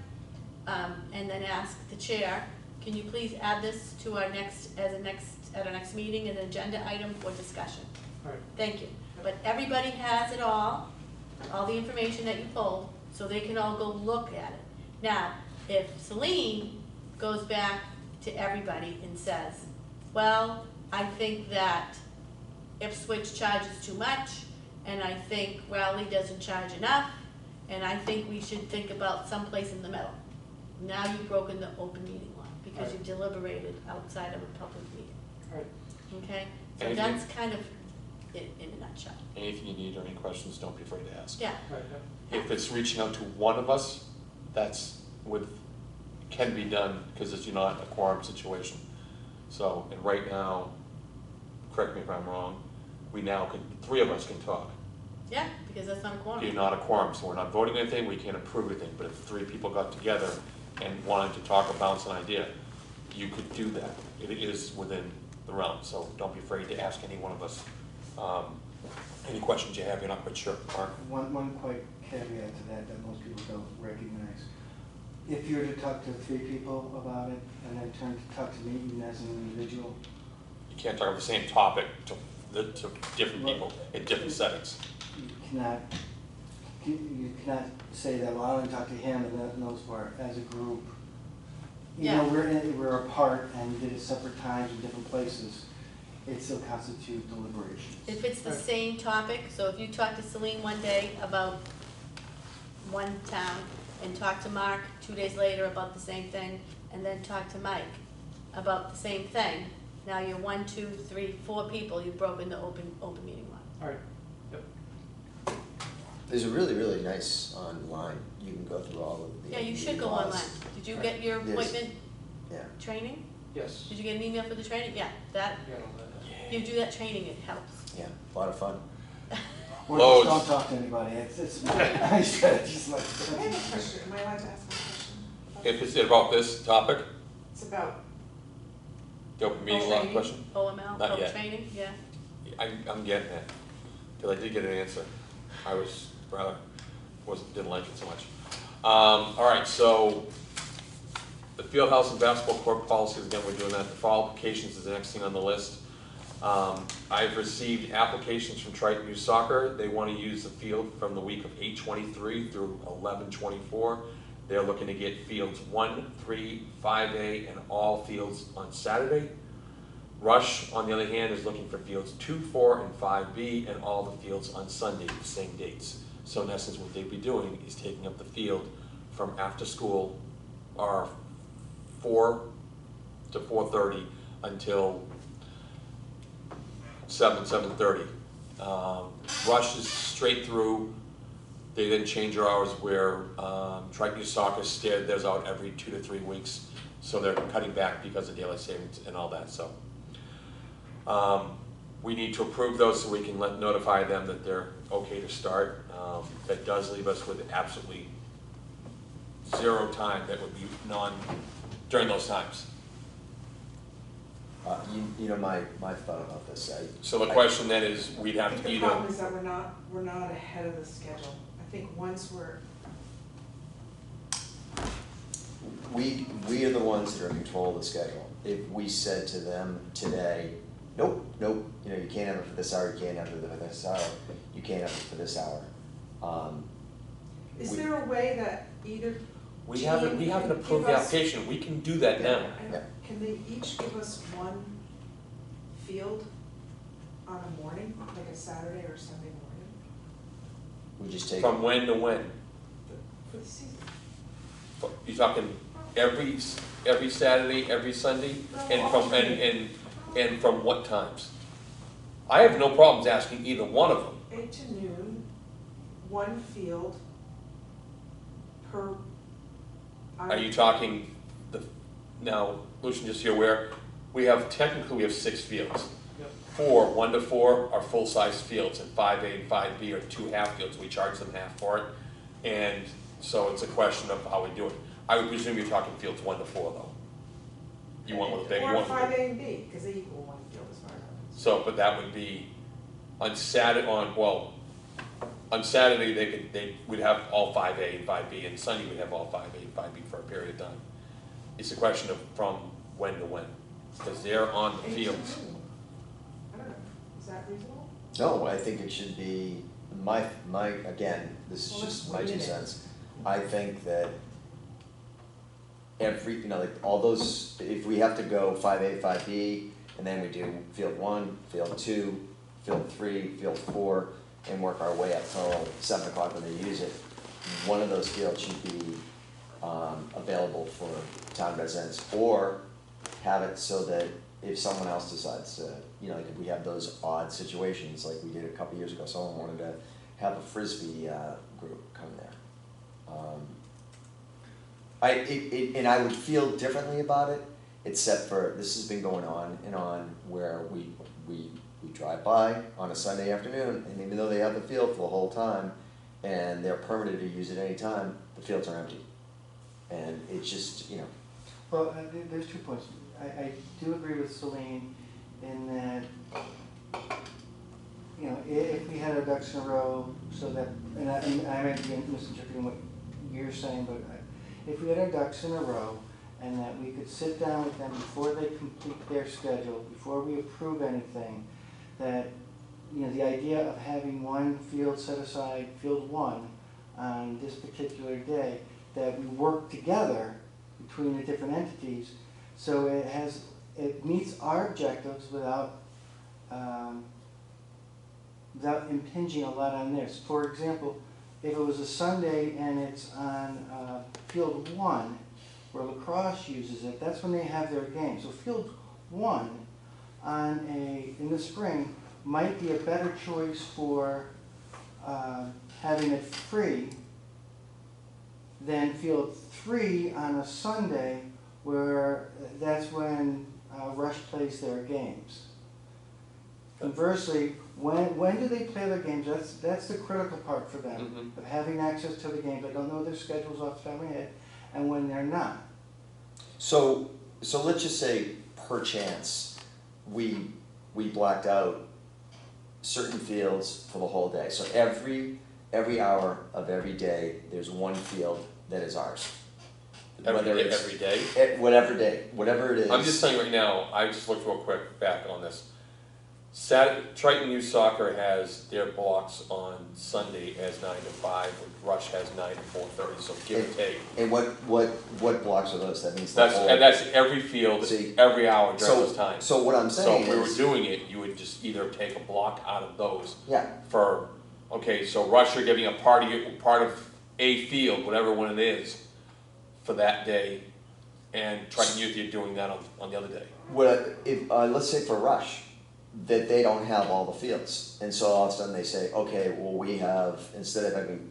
And then ask the chair, can you please add this to our at our next meeting, an agenda item for discussion? Right. Thank you. But everybody has it all the information that you pulled, so they can all go look at it. Now, if Celine goes back to everybody and says, well, I think that Ipswich charges too much, and I think Raleigh doesn't charge enough, and I think we should think about someplace in the middle. Now you've broken the open meeting law, because you've deliberated outside of a public meeting. Right. Okay? So Anything- that's kind of it in a nutshell. Anything you need or any questions, don't be afraid to ask. Yeah. Right, If it's reaching out to one of us, that's can be done, because it's not a quorum situation. So, and right now, correct me if I'm wrong, three of us can talk. Yeah, because that's not a quorum. You're not a quorum, so we're not voting anything, we can't approve anything, but if three people got together and wanted to talk or bounce an idea, you could do that. It is within the realm, so don't be afraid to ask any one of us any questions you have, you're not quite sure. Mark? One quick caveat to that most people don't recognize. If you were to talk to three people about it and then turn to talk to me even as an individual, You can't talk about the same topic to different people in different settings. you cannot say that, well, I want to talk to him and that knows for as a group. You Yeah. know, we're apart and we did it separate times in different places. It still constitutes deliberation. If it's the Right. same topic, so if you talk to Celine one day about one town, and talk to Mark 2 days later about the same thing, and then talk to Mike about the same thing, now you're 1, 2, 3, 4 people, you've broken the open meeting law. All right. There's a really, really nice online, you can go through all of the. Yeah, you should go laws. online. Did you get your Yes. appointment Yeah, training? Yes. Did you get an email for the training? Yeah, that, you do that training, it helps. yeah, a lot of fun. Or Loads. just don't talk to anybody, it's my strategies like. I have a question, am I allowed to ask a question? If it's about this topic, It's about, the open meeting law Training? question, OML, Not yet. training, yeah. I'm getting it, because I did get an answer. I was rather, didn't like it so much. All right, so the field house and basketball court policies, again, we're doing that. The fall applications is the next thing on the list. I've received applications from Triton Youth Soccer. They want to use the field from the week of 8/23 through 11/24. They're looking to get fields 1, 3, 5A, and all fields on Saturday. Rush, on the other hand, is looking for fields 2, 4, and 5B, and all the fields on Sunday, the same dates. So in essence, what they'd be doing is taking up the field from after school, or 4 to 4:30 until 7:30. Rush is straight through. They then change their hours where Triton Youth Soccer steered theirs out every 2 to 3 weeks. So they're cutting back because of daylight savings and all that, so. We need to approve those so we can notify them that they're okay to start. That does leave us with absolutely 0 time that would be during those times. You know, my thought about this, So the question then is, we'd I have think to the either, problem is that we're not ahead of the schedule. I think once we're, we are the ones that are in control of the schedule. If we said to them today, nope, you know, you can't have it for this hour, you can't have it for this hour, you can't have it for this hour. is We- there a way that either we haven't Gene, approved give the us- application, we can do that now. Yeah. Can they each give us one field on a morning, like a Saturday or Sunday morning We just take. From when to when? for the season? You talking every Saturday, every Sunday, and from what times? I have no problems asking either one of them. 8 to noon, one field per. Are you talking now, Lucian, just so you're aware, we have 6 fields. 4, 1 to 4 are full-size fields, and 5A and 5B are 2 half fields. We charge them half for it, and so it's a question of how we do it. I would presume you're talking fields 1 to 4, though. You want with a big, you Or want with a 5A and B, because they equal one field as far as I'm concerned. So, but that would be on Saturday, on Saturday, they would have all 5A and 5B, and Sunday we'd have all 5A and 5B for a period of time. It's a question of from when to when, because they're on the 8 to fields. noon. I don't know, is that reasonable? No, I think it should be, again, this is Well, just let's my 2 limit it. cents. I think that like all those, if we have to go 5A, 5B, and then we do field 1, field 2, field 3, field 4, and work our way up till 7 o'clock when they use it, one of those fields should be available for town residents, or have it so that if someone else decides to, you know, like if we have those odd situations, like we did a couple years ago, someone wanted to have a Frisbee group come there. And I would feel differently about it, except for this has been going on and on, where we drive by on a Sunday afternoon, and even though they have the field for the whole time, and they're permitted to use it any time, the fields are empty. And it's just, you know. Well, there's 2 points. I do agree with Celine in that, you know, if we had our ducks in a row, so that, and I might be misinterpreting what you're saying, but if we had our ducks in a row, and that we could sit down with them before they complete their schedule, before we approve anything, that, you know, the idea of having one field set aside, field 1, on this particular day, that we work together between the different entities, so it meets our objectives without impinging a lot on theirs. For example, if it was a Sunday and it's on field 1, where lacrosse uses it, that's when they have their game. So field 1 in the spring might be a better choice for having it free than field 3 on a Sunday, where that's when Rush plays their games. Conversely, when do they play their games? That's the critical part for them, of having access to the games. I don't know their schedules off the top of my head, and when they're not. So let's just say, per chance, we blacked out certain fields for the whole day. So every hour of every day, there's one field that is ours. Every day? Whatever day, whatever it is. I'm just telling you right now, I just looked real quick back on this. Triton Youth Soccer has their blocks on Sunday as 9 to 5, Rush has 9 to 4:30, so give or take. And what blocks are those? That means the whole. And that's every field, every hour during those times. So what I'm saying is. So if we were doing it, you would just either take a block out of those. Yeah. Okay, so Rush are giving a part of a field, whatever one it is, for that day, and Triton Youth, you're doing that on the other day. Let's say for Rush, that they don't have all the fields, and so all of a sudden they say, okay, well we have, instead of having,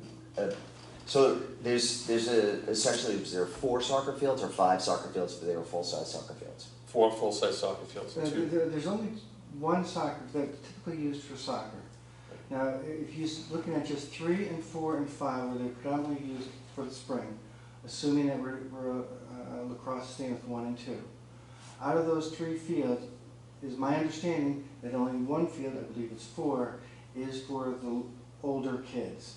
so there's essentially, is there 4 soccer fields or 5 soccer fields if they were full-size soccer fields? 4 full-size soccer fields. There's only one soccer that's typically used for soccer. Now, if you're looking at just 3 and 4 and 5, where they're predominantly used for the spring, assuming that we're lacrosse staying with 1 and 2. Out of those 3 fields, is my understanding that only one field, I believe it's 4, is for the older kids.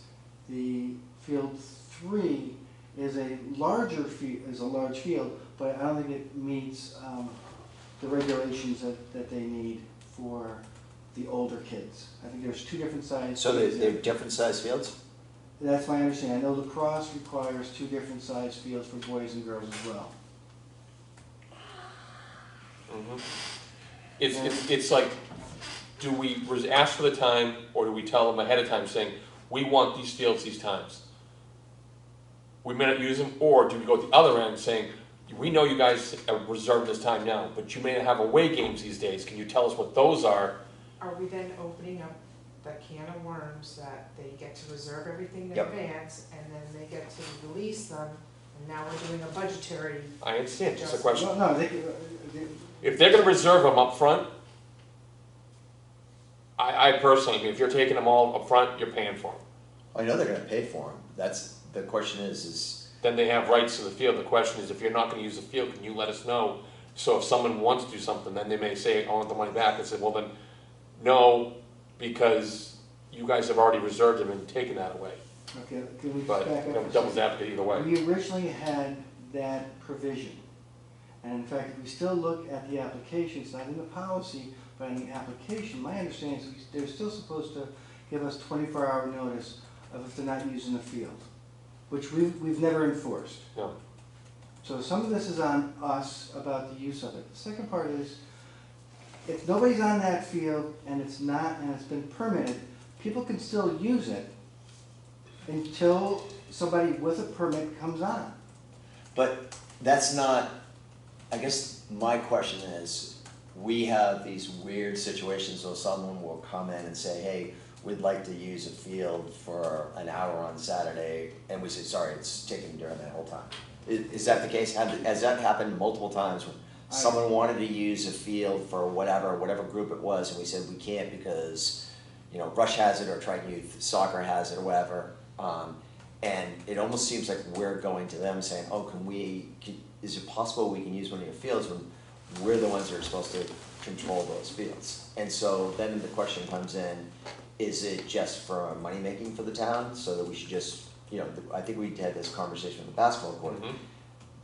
The field 3 is a large field, but I don't think it meets the regulations that they need for the older kids. I think there's 2 different sized. So they're different sized fields? That's my understanding. I know lacrosse requires 2 different sized fields for boys and girls as well. It's like, do we ask for the time, or do we tell them ahead of time saying, we want these fields these times? We may not use them, or do we go at the other end saying, we know you guys have reserved this time now, but you may not have away games these days, can you tell us what those are? Are we then opening up the can of worms that they get to reserve everything in Yep. advance, and then they get to release them, and now we're doing a budgetary. I understand, just a question. No, If they're gonna reserve them up front, I personally, if you're taking them all up front, you're paying for them. I know they're gonna pay for them. That's, the question is. Then they have rights to the field. The question is, if you're not gonna use the field, can you let us know? So if someone wants to do something, then they may say, I want the money back. I said, well then, no, because you guys have already reserved them and taken that away. Okay, can we just But back up? devil's advocate either way. We originally had that provision. And in fact, if we still look at the application, it's not in the policy, but in the application, my understanding is they're still supposed to give us 24-hour notice of if they're not using the field, which we've never enforced. No. So some of this is on us about the use of it. The second part is, if nobody's on that field and it's been permitted, people can still use it until somebody with a permit comes on. But that's not, I guess my question is, we have these weird situations where someone will come in and say, hey, we'd like to use a field for an hour on Saturday, and we say, sorry, it's taken during that whole time. Is that the case? Has that happened multiple times when someone wanted to use a field for whatever group it was, and we said we can't because, you know, Rush has it or Triton Youth Soccer has it or whatever, and it almost seems like we're going to them saying, oh, is it possible we can use one of your fields when we're the ones that are supposed to control those fields? And so then the question comes in, is it just for money making for the town, so that we should just, you know, I think we had this conversation with the basketball court.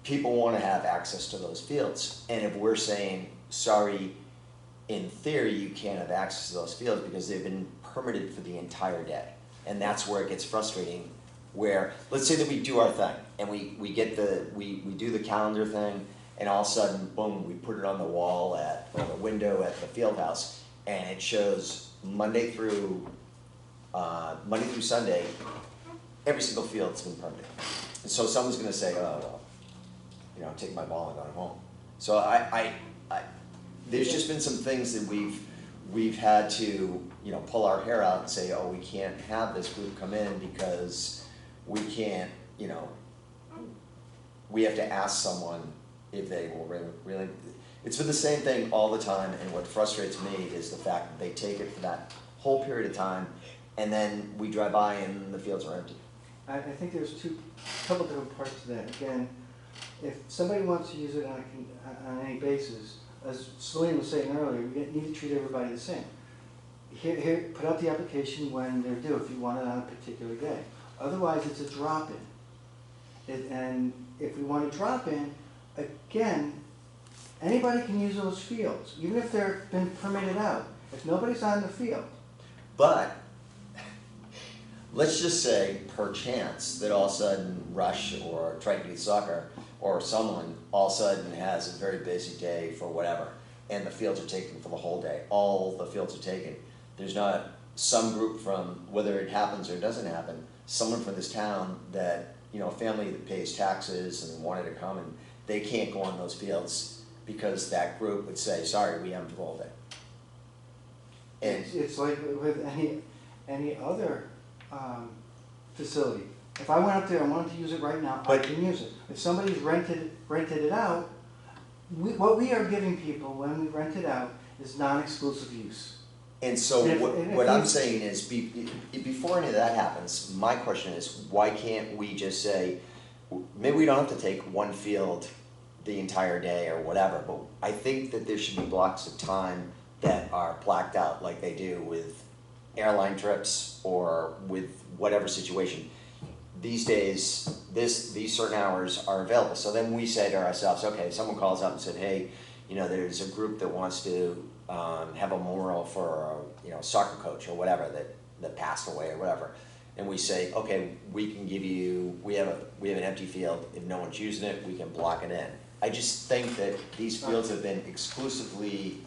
People want to have access to those fields, and if we're saying, sorry, in theory you can't have access to those fields because they've been permitted for the entire day, and that's where it gets frustrating. Where, let's say that we do our thing, and we do the calendar thing, and all of a sudden, boom, we put it on the wall or the window at the field house, and it shows Monday through Sunday, every single field's been permitted. And so someone's gonna say, oh, well, you know, I'm taking my ball and going home. So there's just been some things that we've had to, pull our hair out and say, oh, we can't have this group come in because we can't, we have to ask someone if they will really, it's been the same thing all the time, and what frustrates me is the fact that they take it for that whole period of time, and then we drive by and the fields are empty. I think there's a couple different parts to that. Again, if somebody wants to use it on any basis, as Celine was saying earlier, we need to treat everybody the same. Here, put out the application when they're due, if you want it on a particular day. Otherwise, it's a drop-in. And if we want to drop in, again, anybody can use those fields, even if they've been permitted out. If nobody's on the field. But let's just say, perchance, that all of a sudden Rush or Triton Youth Soccer or someone all of a sudden has a very busy day for whatever, and the fields are taken for the whole day. All the fields are taken. There's not some group from, whether it happens or doesn't happen, someone from this town that, a family that pays taxes and wanted to come, and they can't go on those fields because that group would say, sorry, we have them all day. And It's like with any other facility. If I went up there and wanted to use it right now, I can use it. If somebody's rented it out, what we are giving people when we rent it out is non-exclusive use. And so what I'm saying is, before any of that happens, my question is, why can't we just say, maybe we don't have to take one field the entire day or whatever, but I think that there should be blocks of time that are blacked out like they do with airline trips or with whatever situation. These days, these certain hours are available. So then we say to ourselves, okay, someone calls up and said, hey, there's a group that wants to have a memorial for a soccer coach or whatever that passed away or whatever, and we say, okay, we can give you, we have an empty field. If no one's using it, we can block it in. I just think that these fields have been exclusively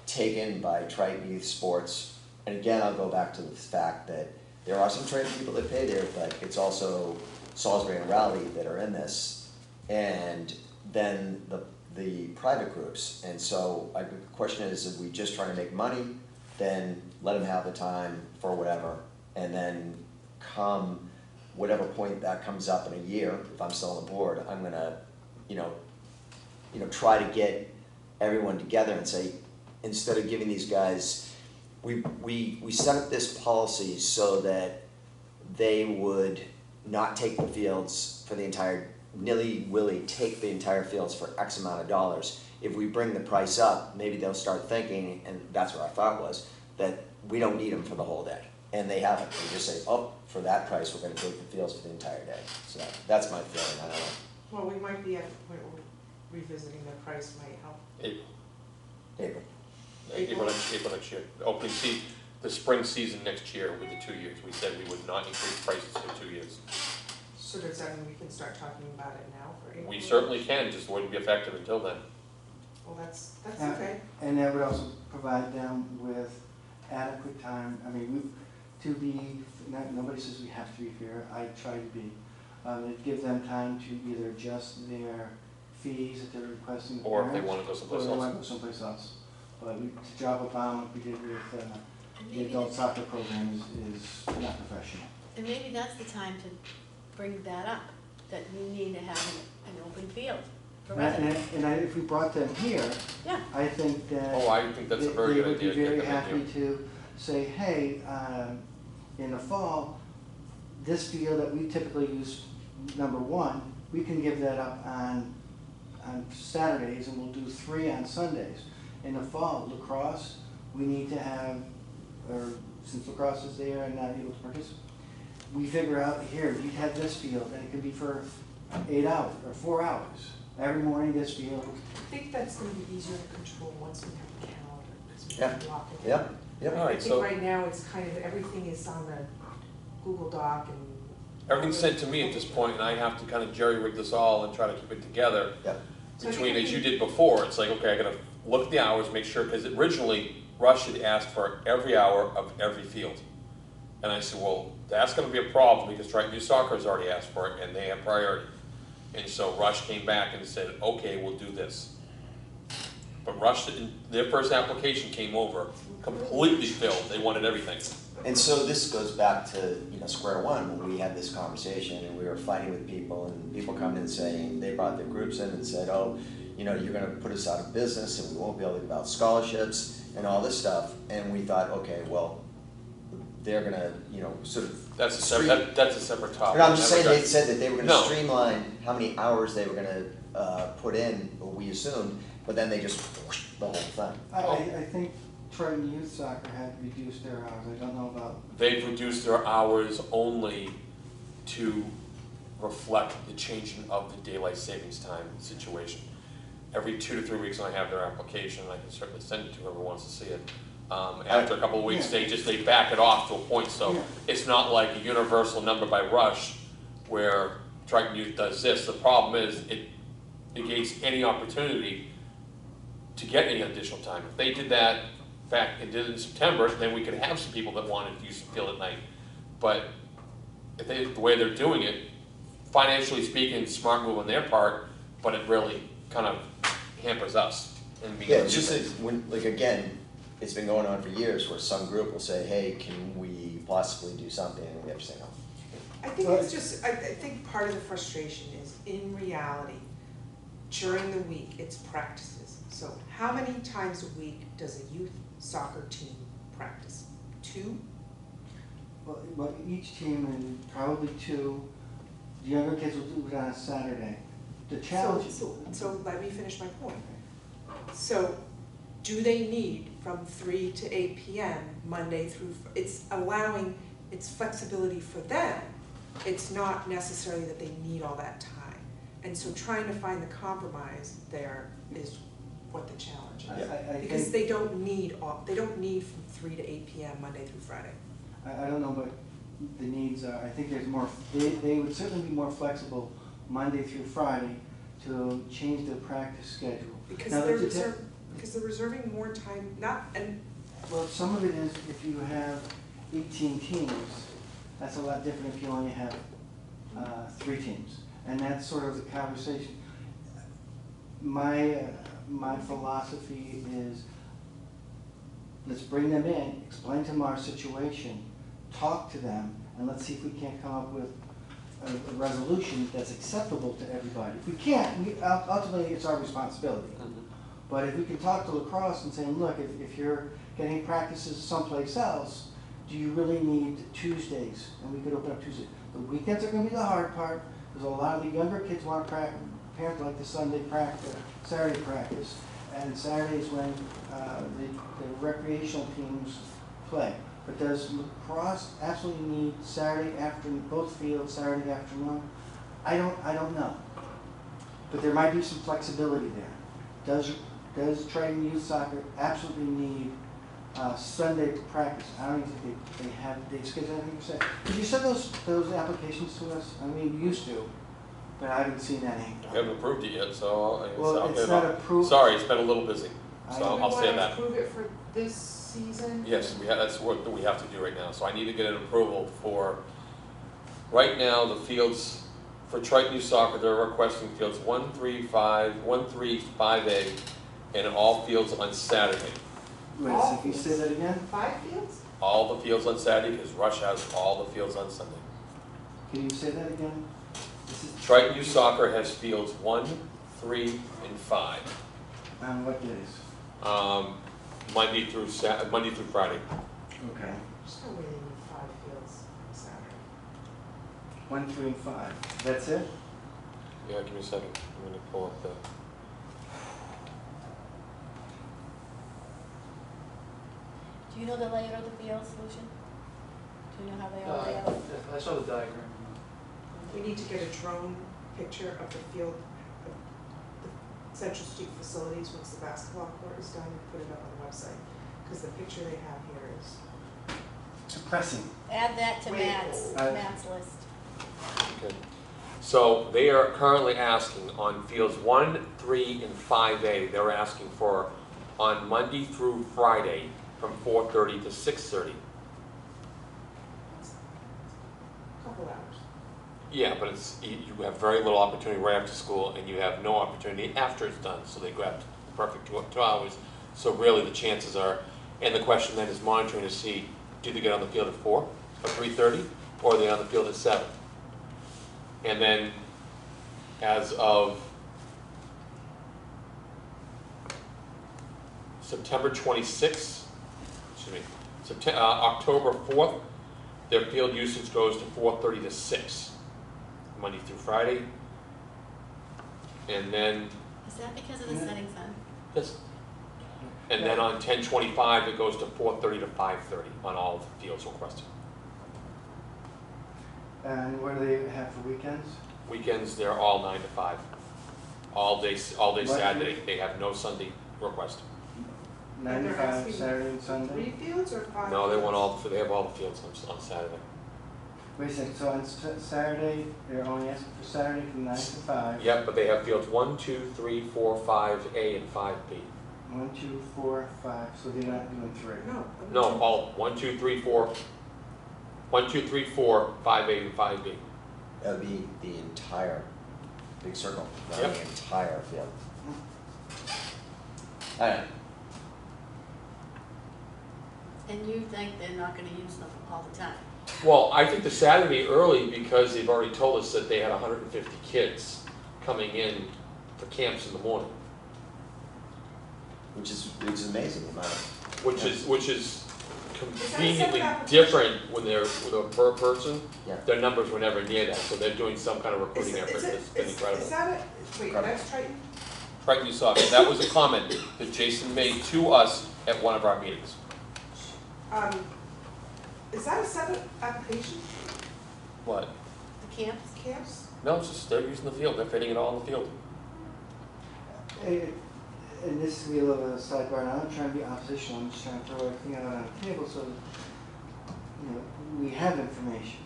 taken by Triton Youth Sports, and again, I'll go back to the fact that there are some Triton people that pay there, but it's also Salisbury and Raleigh that are in this, and then the private groups. And so the question is, if we just trying to make money, then let them have the time for whatever, and then come whatever point that comes up in a year, if I'm still on the board, I'm gonna, try to get everyone together and say, instead of giving these guys, we set up this policy so that they would not take the fields for the entire, nilly-willy take the entire fields for X amount of dollars. If we bring the price up, maybe they'll start thinking, and that's what our thought was, that we don't need them for the whole day. And they haven't. They just say, oh, for that price, we're gonna take the fields for the entire day. So that's my feeling, I don't know. Well, we might be at the point where revisiting the price might help. April. April next year. The spring season next year with the 2 years. We said we would not increase prices for 2 years. So does that mean we can start talking about it now for April? We certainly can, just wouldn't be effective until then. Well, that's okay. And that would also provide them with adequate time. I mean, nobody says we have to be fair. I try to be. It gives them time to either adjust their fees that they're requesting. Or if they want to go someplace or else. they want to go someplace else. But to drop a bomb like we did with the adult soccer program is not professional. And maybe that's the time to bring that up, that we need to have an open field for residents. And if we brought them here, Yeah. I think that Oh, I think that's a very good idea. they would be very Get them in happy to say, hey, in the fall, this field that we typically use, number one, we can give that up on Saturdays, and we'll do 3 on Sundays. In the fall, lacrosse, we need to have, or since lacrosse is there and not able to participate, we figure out, here, you have this field, and it can be for 8 hours, or 4 hours. Every morning, this field. I think that's gonna be easier to control once we have a calendar, because we Yeah. can block it. Yep. All I right, think so right now, it's kind of, everything is on the Google Doc and. everything's sent to me at this point, and I have to kind of jerry-rig this all and try to keep it together. Yep. Between, as you did before, it's like, okay, I gotta look at the hours, make sure, because originally, Rush had asked for every hour of every field. And I said, well, that's gonna be a problem, because Triton Youth Soccer has already asked for it, and they have priority. And so Rush came back and said, okay, we'll do this. But Rush, their first application came over completely filled, they wanted everything. And so this goes back to, square one, when we had this conversation and we were fighting with people and people come in and saying, they brought their groups in and said, oh, you're gonna put us out of business and we won't be able to give out scholarships and all this stuff. And we thought, okay, well, they're gonna, sort of. That's a separate, that's a separate topic. But I'm just saying, Never they got- said that they were gonna No. streamline how many hours they were gonna put in, we assumed, but then they just the whole thing. I think Triton Youth Soccer had reduced their hours, I don't know about, They've reduced their hours only to reflect the changing of the daylight savings time situation. Every 2 to 3 weeks when I have their application, I can certainly send it to whoever wants to see it. After a couple of weeks, Yeah. they back it off to a point, so Yeah. it's not like a universal number by rush where Triton Youth does this. The problem is it negates any opportunity to get any additional time. If they did that, in fact, it did in September, then we could have some people that wanted to use the field at night. But if they, the way they're doing it, financially speaking, smart move on their part, but it really kind of hampers us in being Yeah, able it's to do just things. that when, again, it's been going on for years where some group will say, hey, can we possibly do something, and we have to say no. I think it's just, I think part of the frustration is, in reality, during the week, it's practices. So how many times a week does a youth soccer team practice? 2? well, each team, and probably 2, the younger kids will do it on a Saturday. The challenge. So let me finish my point. So, do they need from 3 to 8 p.m. Monday through, it's allowing, it's flexibility for them. It's not necessarily that they need all that time. And so trying to find the compromise there is what the challenge is. I Because think, they don't need from 3 to 8 p.m. Monday through Friday. I don't know what the needs are, I think there's more, they would certainly be more flexible Monday through Friday to change their practice schedule. Because Now, they're it's a- because they're reserving more time, and Well, some of it is if you have 18 teams, that's a lot different if you only have 3 teams. And that's sort of the conversation. My philosophy is, let's bring them in, explain to them our situation, talk to them, and let's see if we can't come up with a resolution that's acceptable to everybody. If we can't, ultimately it's our responsibility. But if we can talk to lacrosse and say, look, if you're getting practices someplace else, do you really need Tuesdays? And we could open up Tuesdays. The weekends are gonna be the hard part, because a lot of the younger kids want to practice, parents like the Sunday practice, Saturday practice, and Saturday is when the recreational teams play. But does lacrosse absolutely need Saturday afternoon, both fields, Saturday afternoon? I don't know. But there might be some flexibility there. Does Triton Youth Soccer absolutely need Sunday practice? I don't even think they have day schedule. I think you said. Did you send those applications to us? I mean, you used to, but I haven't seen any. We haven't approved it yet, so Well, it's not approved. Sorry, it's been a little busy, I- so I'll say that. we want to approve it for this season? Yes, that's what we have to do right now, so I need to get an approval for, right now, the fields, for Triton Youth Soccer, they're requesting fields 1, 3, 5, 1, 3, 5A, and all fields on Saturday. Wait, so can you say that again? 5 fields? All the fields on Saturday, because Rush has all the fields on Sunday. Can you say that again? This is Triton Youth Soccer has fields 1, 3, and 5. on what days? Monday through Friday. Okay. There's no way they need 5 fields on Saturday. 1, 3, and 5. That's it? Yeah, give me a second. I'm gonna pull up the. Do you know the layout of the field solution? Do you know how they all lay out? I saw the diagram. We need to get a drone picture of the field, of the Central Street facilities once the basketball court is done, and put it up on the website. Because the picture they have here is, Depressing. Add that to Wait. Matt's list. Okay. So they are currently asking on fields 1, 3, and 5A, they're asking for on Monday through Friday from 4:30 to 6:30. a couple hours. Yeah, but you have very little opportunity right after school, and you have no opportunity after it's done, so they grabbed the perfect 2 hours. So really the chances are, And the question then is monitoring to see, do they get on the field at 4 or 3:30, or are they on the field at 7? And then, as of September 26th, October 4th, their field usage goes to 4:30 to 6, Monday through Friday. And then, Is that because of the setting sun? yes. And then on 10/25, it goes to 4:30 to 5:30 on all the fields requested. And what do they have for weekends? Weekends, they're all 9 to 5. All day What? Saturday, they have no Sunday request. 9 to They're 5, asking Saturday and Sunday? 3 fields or 5? No, they want all, they have all the fields on Saturday. Wait a second, so on Saturday, they're only asking for Saturday from 9 to 5? Yep, but they have fields 1, 2, 3, 4, 5A and 5B. 1, 2, 4, 5, so they're not doing 3? No. No, all 1, 2, 3, 4, 1, 2, 3, 4, 5A and 5B. That would be the entire big circle, not Yep. the entire field. I don't know. And you think they're not gonna use them all the time? Well, I think the Saturday early, because they've already told us that they had 150 kids coming in for camps in the morning, Which is amazing, the amount of. which is conveniently separate application? different when they're with a per person. Yeah. Their numbers were never near that, so they're doing some kind of Is recruiting it- effort is it- that's been incredible. Is that it? Wait, Incredible. that's Triton? Triton, you saw, that was a comment that Jason made to us at one of our meetings. Is that a separate application, What? The camps? camps? No, it's just, they're using the field, they're fitting it all in the field. And this is a little of a sidebar, and I'm not trying to be oppositional, I'm just trying to throw everything out on the table so that, we have information.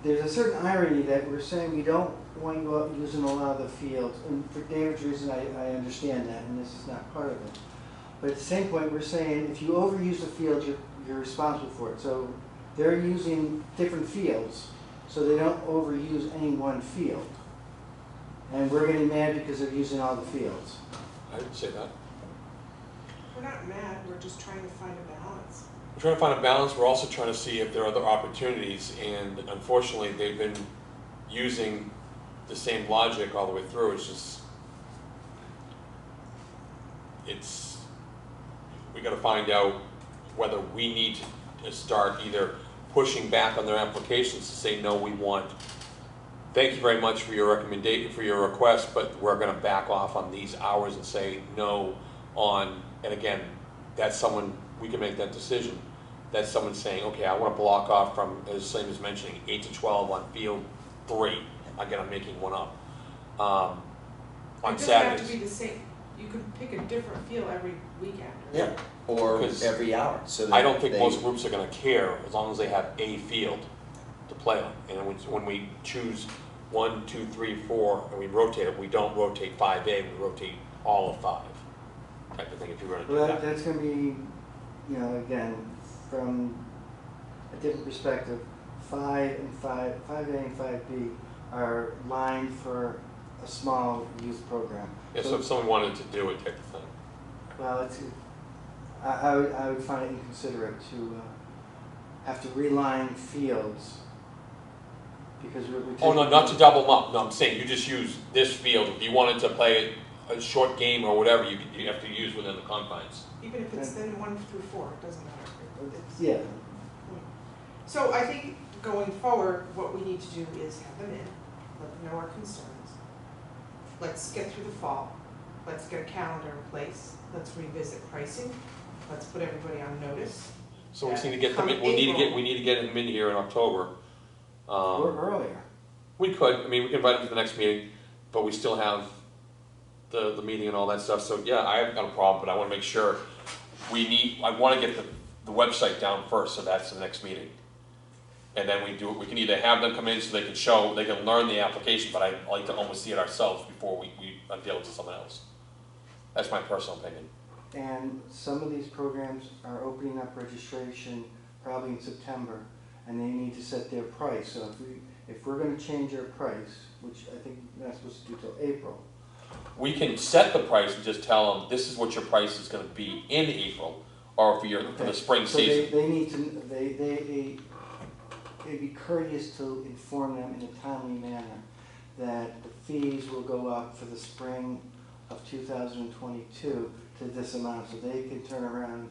There's a certain irony that we're saying we don't want you out using a lot of the fields, and for David's reason, I understand that, and this is not part of it. But at the same point, we're saying if you overuse the field, you're responsible for it. So they're using different fields, so they don't overuse any one field. And we're getting mad because they're using all the fields. I didn't say that. We're not mad, we're just trying to find a balance. We're trying to find a balance, we're also trying to see if there are other opportunities, and unfortunately, they've been using the same logic all the way through. It's just, we gotta find out whether we need to start either pushing back on their applications to say, no, we want, thank you very much for your recommendation, for your request, but we're gonna back off on these hours and say no on, and again, that's someone, we can make that decision. That's someone saying, okay, I wanna block off from, as Slim is mentioning, 8 to 12 on field 3. Again, I'm making one up. On It doesn't have to Saturdays. be the same, you could pick a different field every weekend. Yeah, or Because every hour, so that I don't think they- most groups are gonna care as long as they have a field to play on. And when we choose 1, 2, 3, 4, and we rotate it, we don't rotate 5A, we rotate all of 5. Type of thing, if you were gonna do Well, that. that's gonna be, again, from a different perspective, 5A and 5B are lined for a small youth program. Yeah, so if someone wanted to do it, type of thing. Well, I would find it inconsiderate to have to reline fields because we're Oh, no, not to double them up. No, I'm saying you just use this field. If you wanted to play a short game or whatever, you have to use within the confines. Even if it's then 1 through 4, it doesn't matter. It's- Yeah, So I think going forward, what we need to do is have them in, let them know our concerns. Let's get through the fall, let's get a calendar in place, let's revisit pricing, let's put everybody on notice. So we just need to get them in, Come April. we need to get them in here in October. or earlier. We could, I mean, we can invite them to the next meeting, but we still have the meeting and all that stuff. So yeah, I have no problem, but I wanna make sure I wanna get the website down first, so that's the next meeting. And then we can either have them come in so they can learn the application, but I like to almost see it ourselves before we unveil it to someone else. That's my personal opinion. And some of these programs are opening up registration probably in September, and they need to set their price. So if we're gonna change our price, which I think we're not supposed to do till April. We can set the price and just tell them, this is what your price is gonna be in April. or for the Okay. spring So season. they need to, it'd be courteous to inform them in a timely manner that the fees will go up for the spring of 2022 to this amount, so they can turn around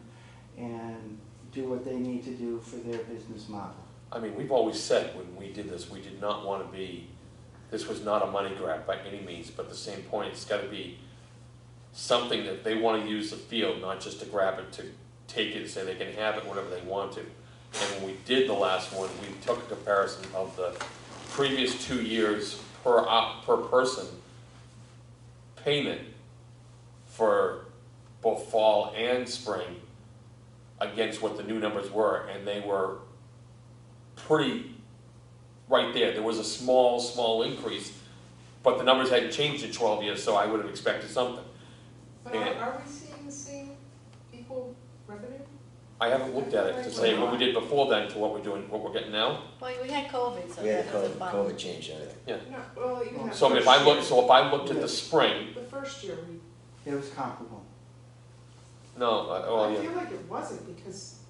and do what they need to do for their business model. I mean, we've always said when we did this, we did not want to be, this was not a money grab by any means, but at the same point, it's got to be something that they want to use the field, not just to grab it, to take it and say they can have it whenever they want to. And when we did the last one, we took a comparison of the previous 2 years per person payment for both fall and spring against what the new numbers were, and they were pretty right there. There was a small increase, but the numbers hadn't changed in 12 years, so I would have expected something. But are we seeing the same equal revenue? I haven't looked at it to say what we did before then to what we're doing, what we're getting now. Well, we had COVID, so We had that was a bump. COVID changed everything. No, well, even that So if first I year. looked at the spring, The first year, It was comparable. no, I yeah. feel like it wasn't, because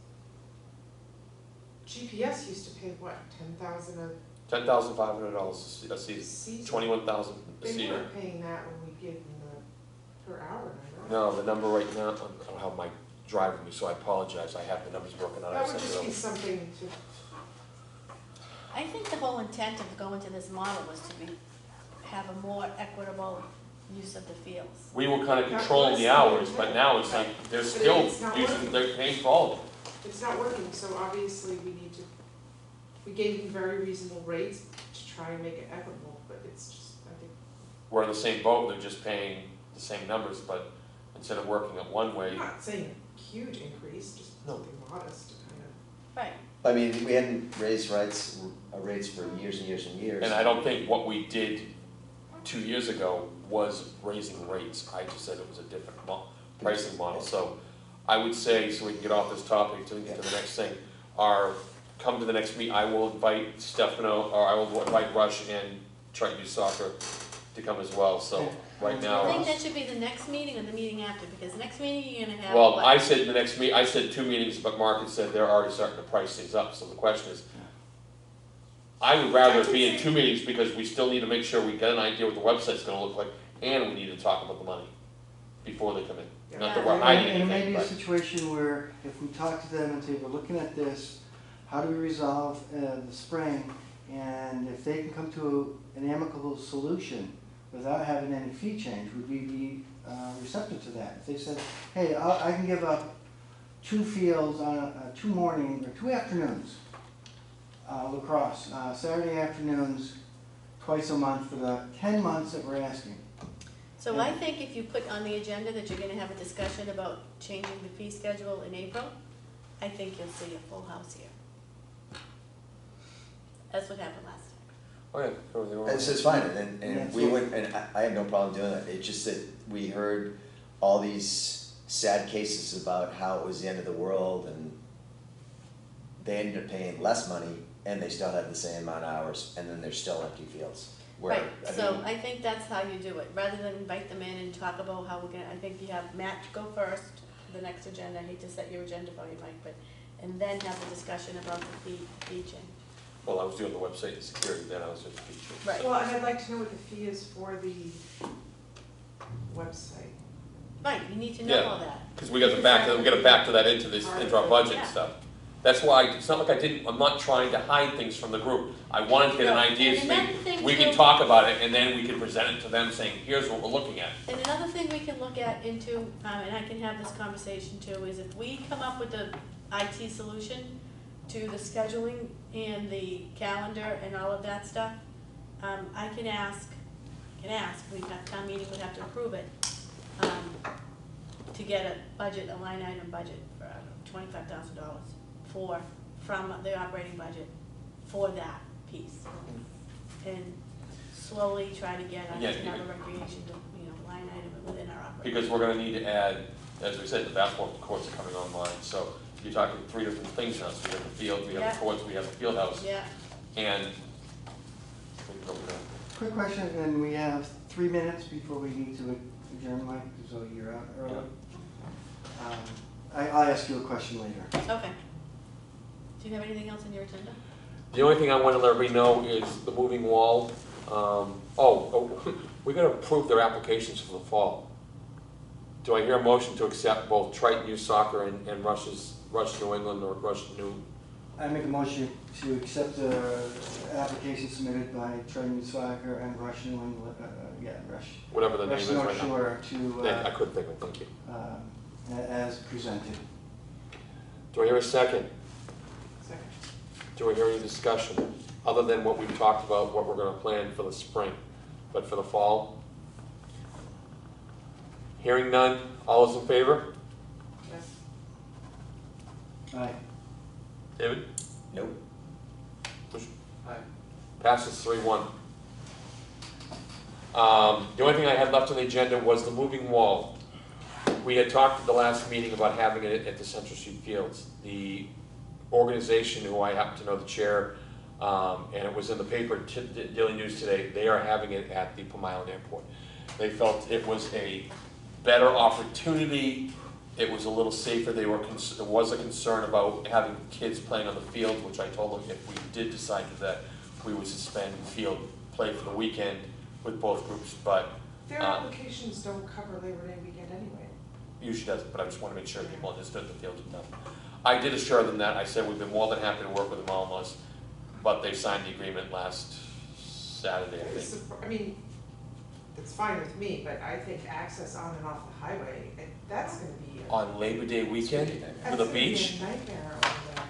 GPS used to pay what, 10,000 a $10,500 a season, season? 21,000 a They season. weren't paying that when we gave them the per hour number. No, the number right now, I don't have my driver with me, so I apologize. I have the numbers broken out. I That would sent it just be over. something to, I think the whole intent of going to this model was to have a more equitable use of the fields. We were kind of That controlling was the the hours, intent. but now it's like, they're But still it's not using, working. they're paying for all of it. it's not working, so obviously we need to, we gave them very reasonable rates to try and make it equitable, but it's just, I think, We're in the same boat, they're just paying the same numbers, but instead of working it one way, I'm not saying a huge increase, just No. something modest to kind of. Right. I mean, we hadn't raised rates for years and years and years. and I don't think what we did 2 years ago was raising rates. I just said it was a different pricing model. So I would say, so we can get off this topic to get to the next thing, come to the next meet, I will invite Stefano, or I will invite Rush and Triton Youth Soccer to come as well. So right Do you think now, that should be the next meeting or the meeting after? Because the next meeting you're gonna have. well, what? I said the next meet, I said 2 meetings, but Mark had said they're already starting to price things up. So the question is, I would rather it be in 2 meetings because we still need to make sure we get an idea what the website's gonna look like, and we need to talk about the money before they come in. Yeah. Not that we're hiding And it may anything, be a but situation where if we talk to them and say, we're looking at this, how do we resolve the spring? And if they can come to an amicable solution without having any fee change, would we be receptive to that? If they said, hey, I can give up 2 fields on 2 mornings or 2 afternoons, lacrosse, Saturday afternoons, twice a month for the 10 months that we're asking. So I think if you put on the agenda that you're gonna have a discussion about changing the fee schedule in April, I think you'll see a full house here. That's what happened last time. oh yeah, go there. It's just fine, and Yeah, we so- wouldn't, and I have no problem doing that, it's just that we heard all these sad cases about how it was the end of the world, and they ended up paying less money, and they still had the same amount of hours, and then there's still empty fields. Where, Right, I so mean, I think that's how you do it, rather than invite them in and talk about how we're gonna, I think you have Matt go first, the next agenda, I hate to set your agenda for you, Mike, but, and then have the discussion about the fee change. Well, I was doing the website and security, then I was just teaching. Right. Well, and I'd like to know what the fee is for the website. Right, you need to know Yeah. all that. Because we got to factor that into this, into our budget and stuff. That's why, it's not like I'm not trying to hide things from the group. I wanted to get an No, idea, and so another thing we can too- talk about it, and then we can present it to them saying, here's what we're looking at. And another thing we can look at into, and I can have this conversation too, is if we come up with a IT solution to the scheduling and the calendar and all of that stuff, I can ask, we've got town meeting, would have to approve it, to get a budget, a line item budget for $25,000 from the operating budget for that piece. And slowly try to get us Yeah, another recreation, line item within our operating. Because we're gonna need to add, as we said, the basketball courts are coming online, so you're talking 3 different things now. So we have the field, we have Yeah. the courts, we have the field house, Yeah, and we can go from there. Quick question, and we have 3 minutes before we need to adjourn, Mike, so you're out early. I'll ask you a question later. Okay. Do you have anything else on your agenda? The only thing I want to let everybody know is the moving wall. We gotta approve their applications for the fall. Do I hear a motion to accept both Triton Youth Soccer and Rush New England or Rush New? I make a motion to accept the application submitted by Triton Youth Soccer and Rush New England, Rush. Whatever the name Rush is North right now. Shore I to, couldn't think of it, thank you. as presented. Do I hear a second? Second. Do I hear any discussion, other than what we've talked about, what we're gonna plan for the spring, but for the fall? Hearing none, all those in favor? Yes. Aye. David? Nope. Aye. Passes 3-1. The only thing I had left on the agenda was the moving wall. We had talked at the last meeting about having it at the Central Street Fields. The organization, who I happen to know the chair, and it was in the paper, Daily News today, they are having it at the Plum Island Airport. They felt it was a better opportunity, it was a little safer. There was a concern about having kids playing on the field, which I told them if we did decide that, we would suspend field play for the weekend with both groups, but Their applications don't cover Labor Day weekend anyway. usually doesn't, but I just want to make sure people understood the fields and stuff. I did assure them that. I said we've been more than happy to work with them all on this, but they signed the agreement last Saturday, I think. I mean, it's fine with me, but I think access on and off the highway, that's gonna be On Labor Day weekend for the beach? That's gonna be a nightmare over there.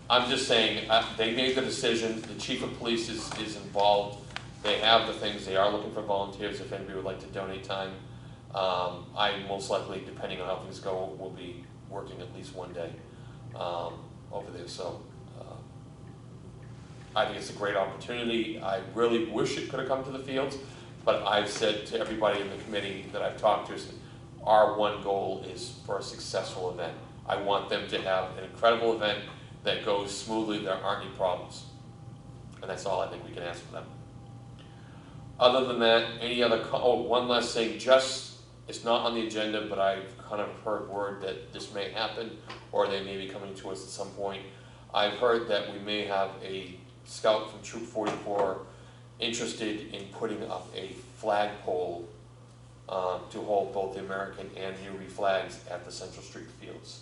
I'm just saying, they made the decision, the chief of police is involved, they have the things, they are looking for volunteers if anybody would like to donate time. I most likely, depending on how things go, will be working at least one day over there, so I think it's a great opportunity. I really wish it could have come to the fields, but I've said to everybody in the committee that I've talked to, our one goal is for a successful event. I want them to have an incredible event that goes smoothly, there aren't any problems. And that's all I think we can ask for them. Other than that, any other, one last thing, it's not on the agenda, but I've kind of heard word that this may happen, or they may be coming to us at some point. I've heard that we may have a scout from Troop 44 interested in putting up a flagpole to hold both the American and Newry flags at the Central Street Fields.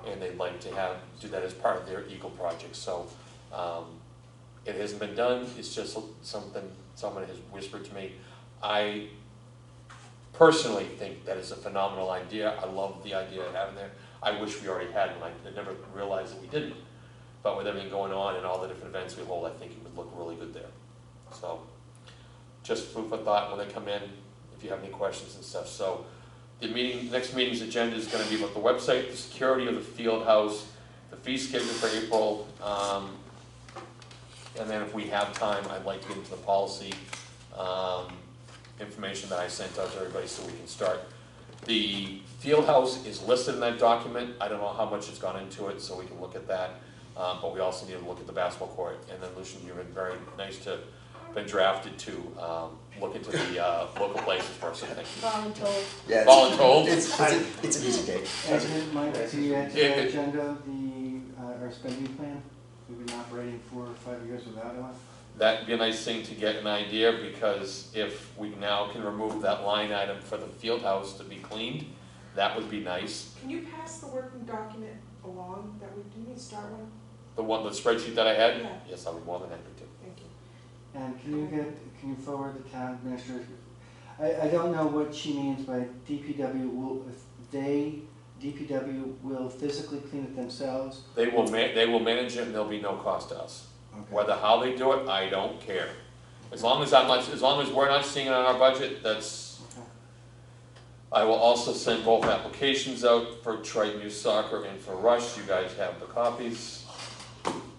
And they'd like to do that as part of their Eagle project. So it hasn't been done, it's just something someone has whispered to me. I personally think that is a phenomenal idea. I love the idea of having there. I wish we already had one. I never realized that we didn't. But with everything going on and all the different events we hold, I think it would look really good there. So just food for thought when they come in, if you have any questions and stuff. So the next meeting's agenda is going to be about the website, the security of the field house, the fee schedule for April, and then if we have time, I'd like to get into the policy information that I sent out to everybody so we can start. The field house is listed in that document. I don't know how much has gone into it, so we can look at that. But we also need to look at the basketball court. And then Lucian, you've been very nice to, been drafted to look into the local places for us, so thank you. Voluntold. Yeah, Voluntold? It's an easy date. And Mike, can you add to the agenda our spending plan? We've been operating 4 or 5 years without one. That'd be a nice thing to get an idea, because if we now can remove that line item for the field house to be cleaned, that would be nice. Can you pass the working document along that we, do you need to start one? The spreadsheet that I had? Yeah. Yes, I'll be more than happy to. Thank you. And can you forward the town administrator? I don't know what she means by DPW DPW will physically clean it themselves? They will manage it, and there'll be no cost to us. Okay. How they do it, I don't care. As long as we're not seeing it on our budget, that's. Okay. I will also send both applications out for Triton Youth Soccer and for Rush. You guys have the copies.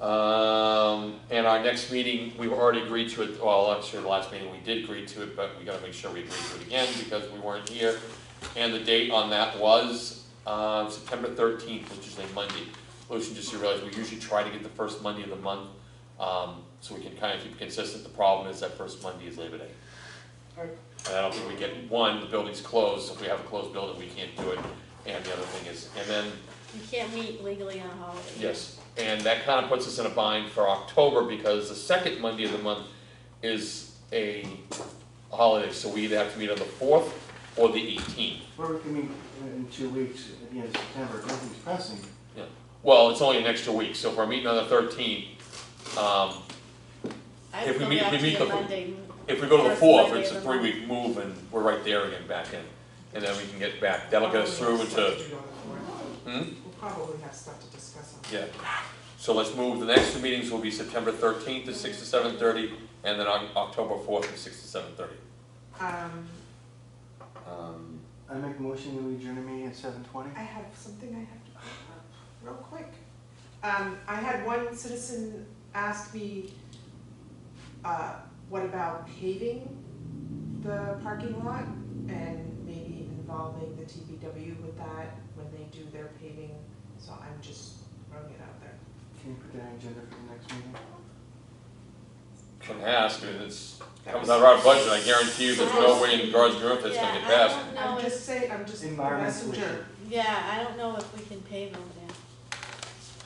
And our next meeting, we've already agreed to it. Well, I'm sure the last meeting we did agree to it, but we got to make sure we agree to it again because we weren't here. And the date on that was September 13th, which is a Monday. Lucian, just so you realize, we usually try to get the first Monday of the month, so we can kind of keep it consistent. The problem is that first Monday is Labor Day. Right. And I don't think we get, one, the building's closed, so if we have a closed building, we can't do it. And the other thing is, and then You can't meet legally on a holiday. Yes, and that kind of puts us in a bind for October because the second Monday of the month is a holiday, so we either have to meet on the 4th or the 18th. Or we can meet in 2 weeks at the end of September, if nothing's pressing. Well, it's only an extra week, so if we're meeting on the 13th, I if have we to meet- go if back we to meet the the- Monday. if we go to the First 4th, Monday it's a of the month. 3-week move and we're right there again, back in. And then we can get back, that'll get us through into, Probably have stuff to do on the 4th. hmm? We'll probably have stuff to discuss on. Yeah. So let's move, the next two meetings will be September 13th at 6 to 7:30, and then on October 4th at 6 to 7:30. I make a motion that we adjourn the meeting at 7:20. I have something I have to bring up real quick. I had one citizen ask me, what about paving the parking lot and maybe involving the TPW with that when they do their paving, so I'm just throwing it out there. Can you put that on the agenda for the next meeting? Can ask, and it's, comes out of our budget, I guarantee you there's no way in God's growth that's gonna get Yeah, passed. I don't know I'm if, just saying, I'm just a Environmentally. messenger. yeah, I don't know if we can pave over there,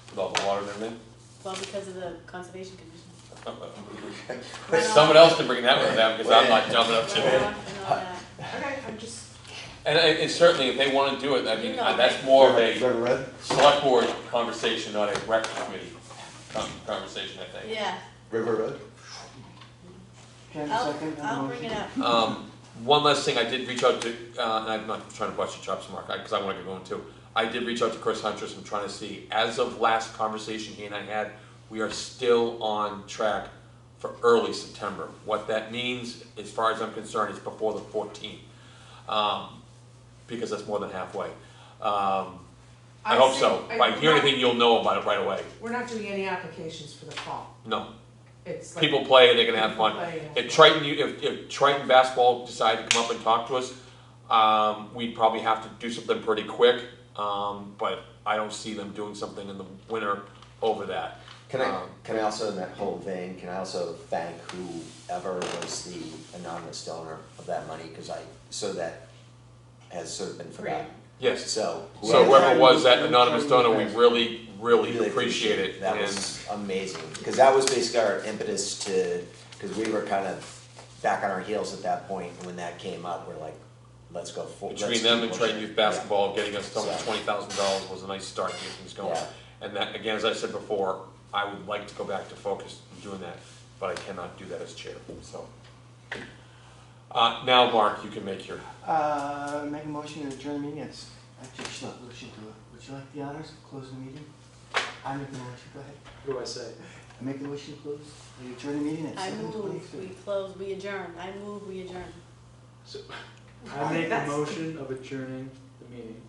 With all the water and everything. well, because of the conservation commission. Someone else can bring that one down, because I'm not jumping up to it. Runoff and all that. Okay, I'm just, And certainly, if they wanna do it, I mean, You know. that's more of a River Red? select board conversation, not a rec committee conversation, I think. Yeah, River Red? Can I have a second on the I'll bring it motion? up. One last thing, I did reach out to, and I'm not trying to bust your chops, Mark, because I want to get going too. I did reach out to Chris Huntress, I'm trying to see, as of last conversation he and I had, we are still on track for early September. What that means, as far as I'm concerned, is before the 14th, because that's more than halfway. I hope so. If I hear anything, you'll know about it right away. we're not doing any applications for the fall. No, It's like. people play, they can have fun. Play and- If Triton, if Triton basketball decided to come up and talk to us, we'd probably have to do something pretty quick, but I don't see them doing something in the winter over that. Can I also, in that whole vein, can I also thank whoever was the anonymous donor of that money, so that has sort of been forgotten. Yes, So. so whoever was that anonymous donor, we really, really appreciate it. That And was amazing, because that was basically our impetus because we were kind of back on our heels at that point, and when that came up, we're like, let's go forward. between them and Triton Youth Basketball, getting us So- $20,000 was a nice start to get things going. Yeah. And that, again, as I said before, I would like to go back to focus on doing that, but I cannot do that as chair, so. Now, Mark, you can make your, Make a motion to adjourn the meeting, actually, we should do it. Would you like the honors of closing the meeting? I make the motion, go ahead. What do I say? I make the motion to close, we adjourn the meeting at I 7:23. move, we close, we adjourn, I move, we adjourn. I make a That's- motion of adjourning the meeting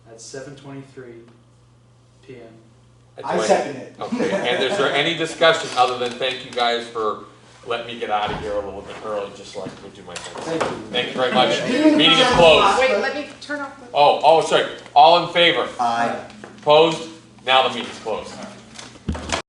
at 7:23 PM. I second it. okay, and is there any discussion other than thank you guys for letting me get out of here a little bit early, just so I could do my thing? Thank you. Thank you very much. Meeting is closed. Wait, let me turn off the. Oh, sorry. All in favor? Aye. Opposed? Now the meeting's closed.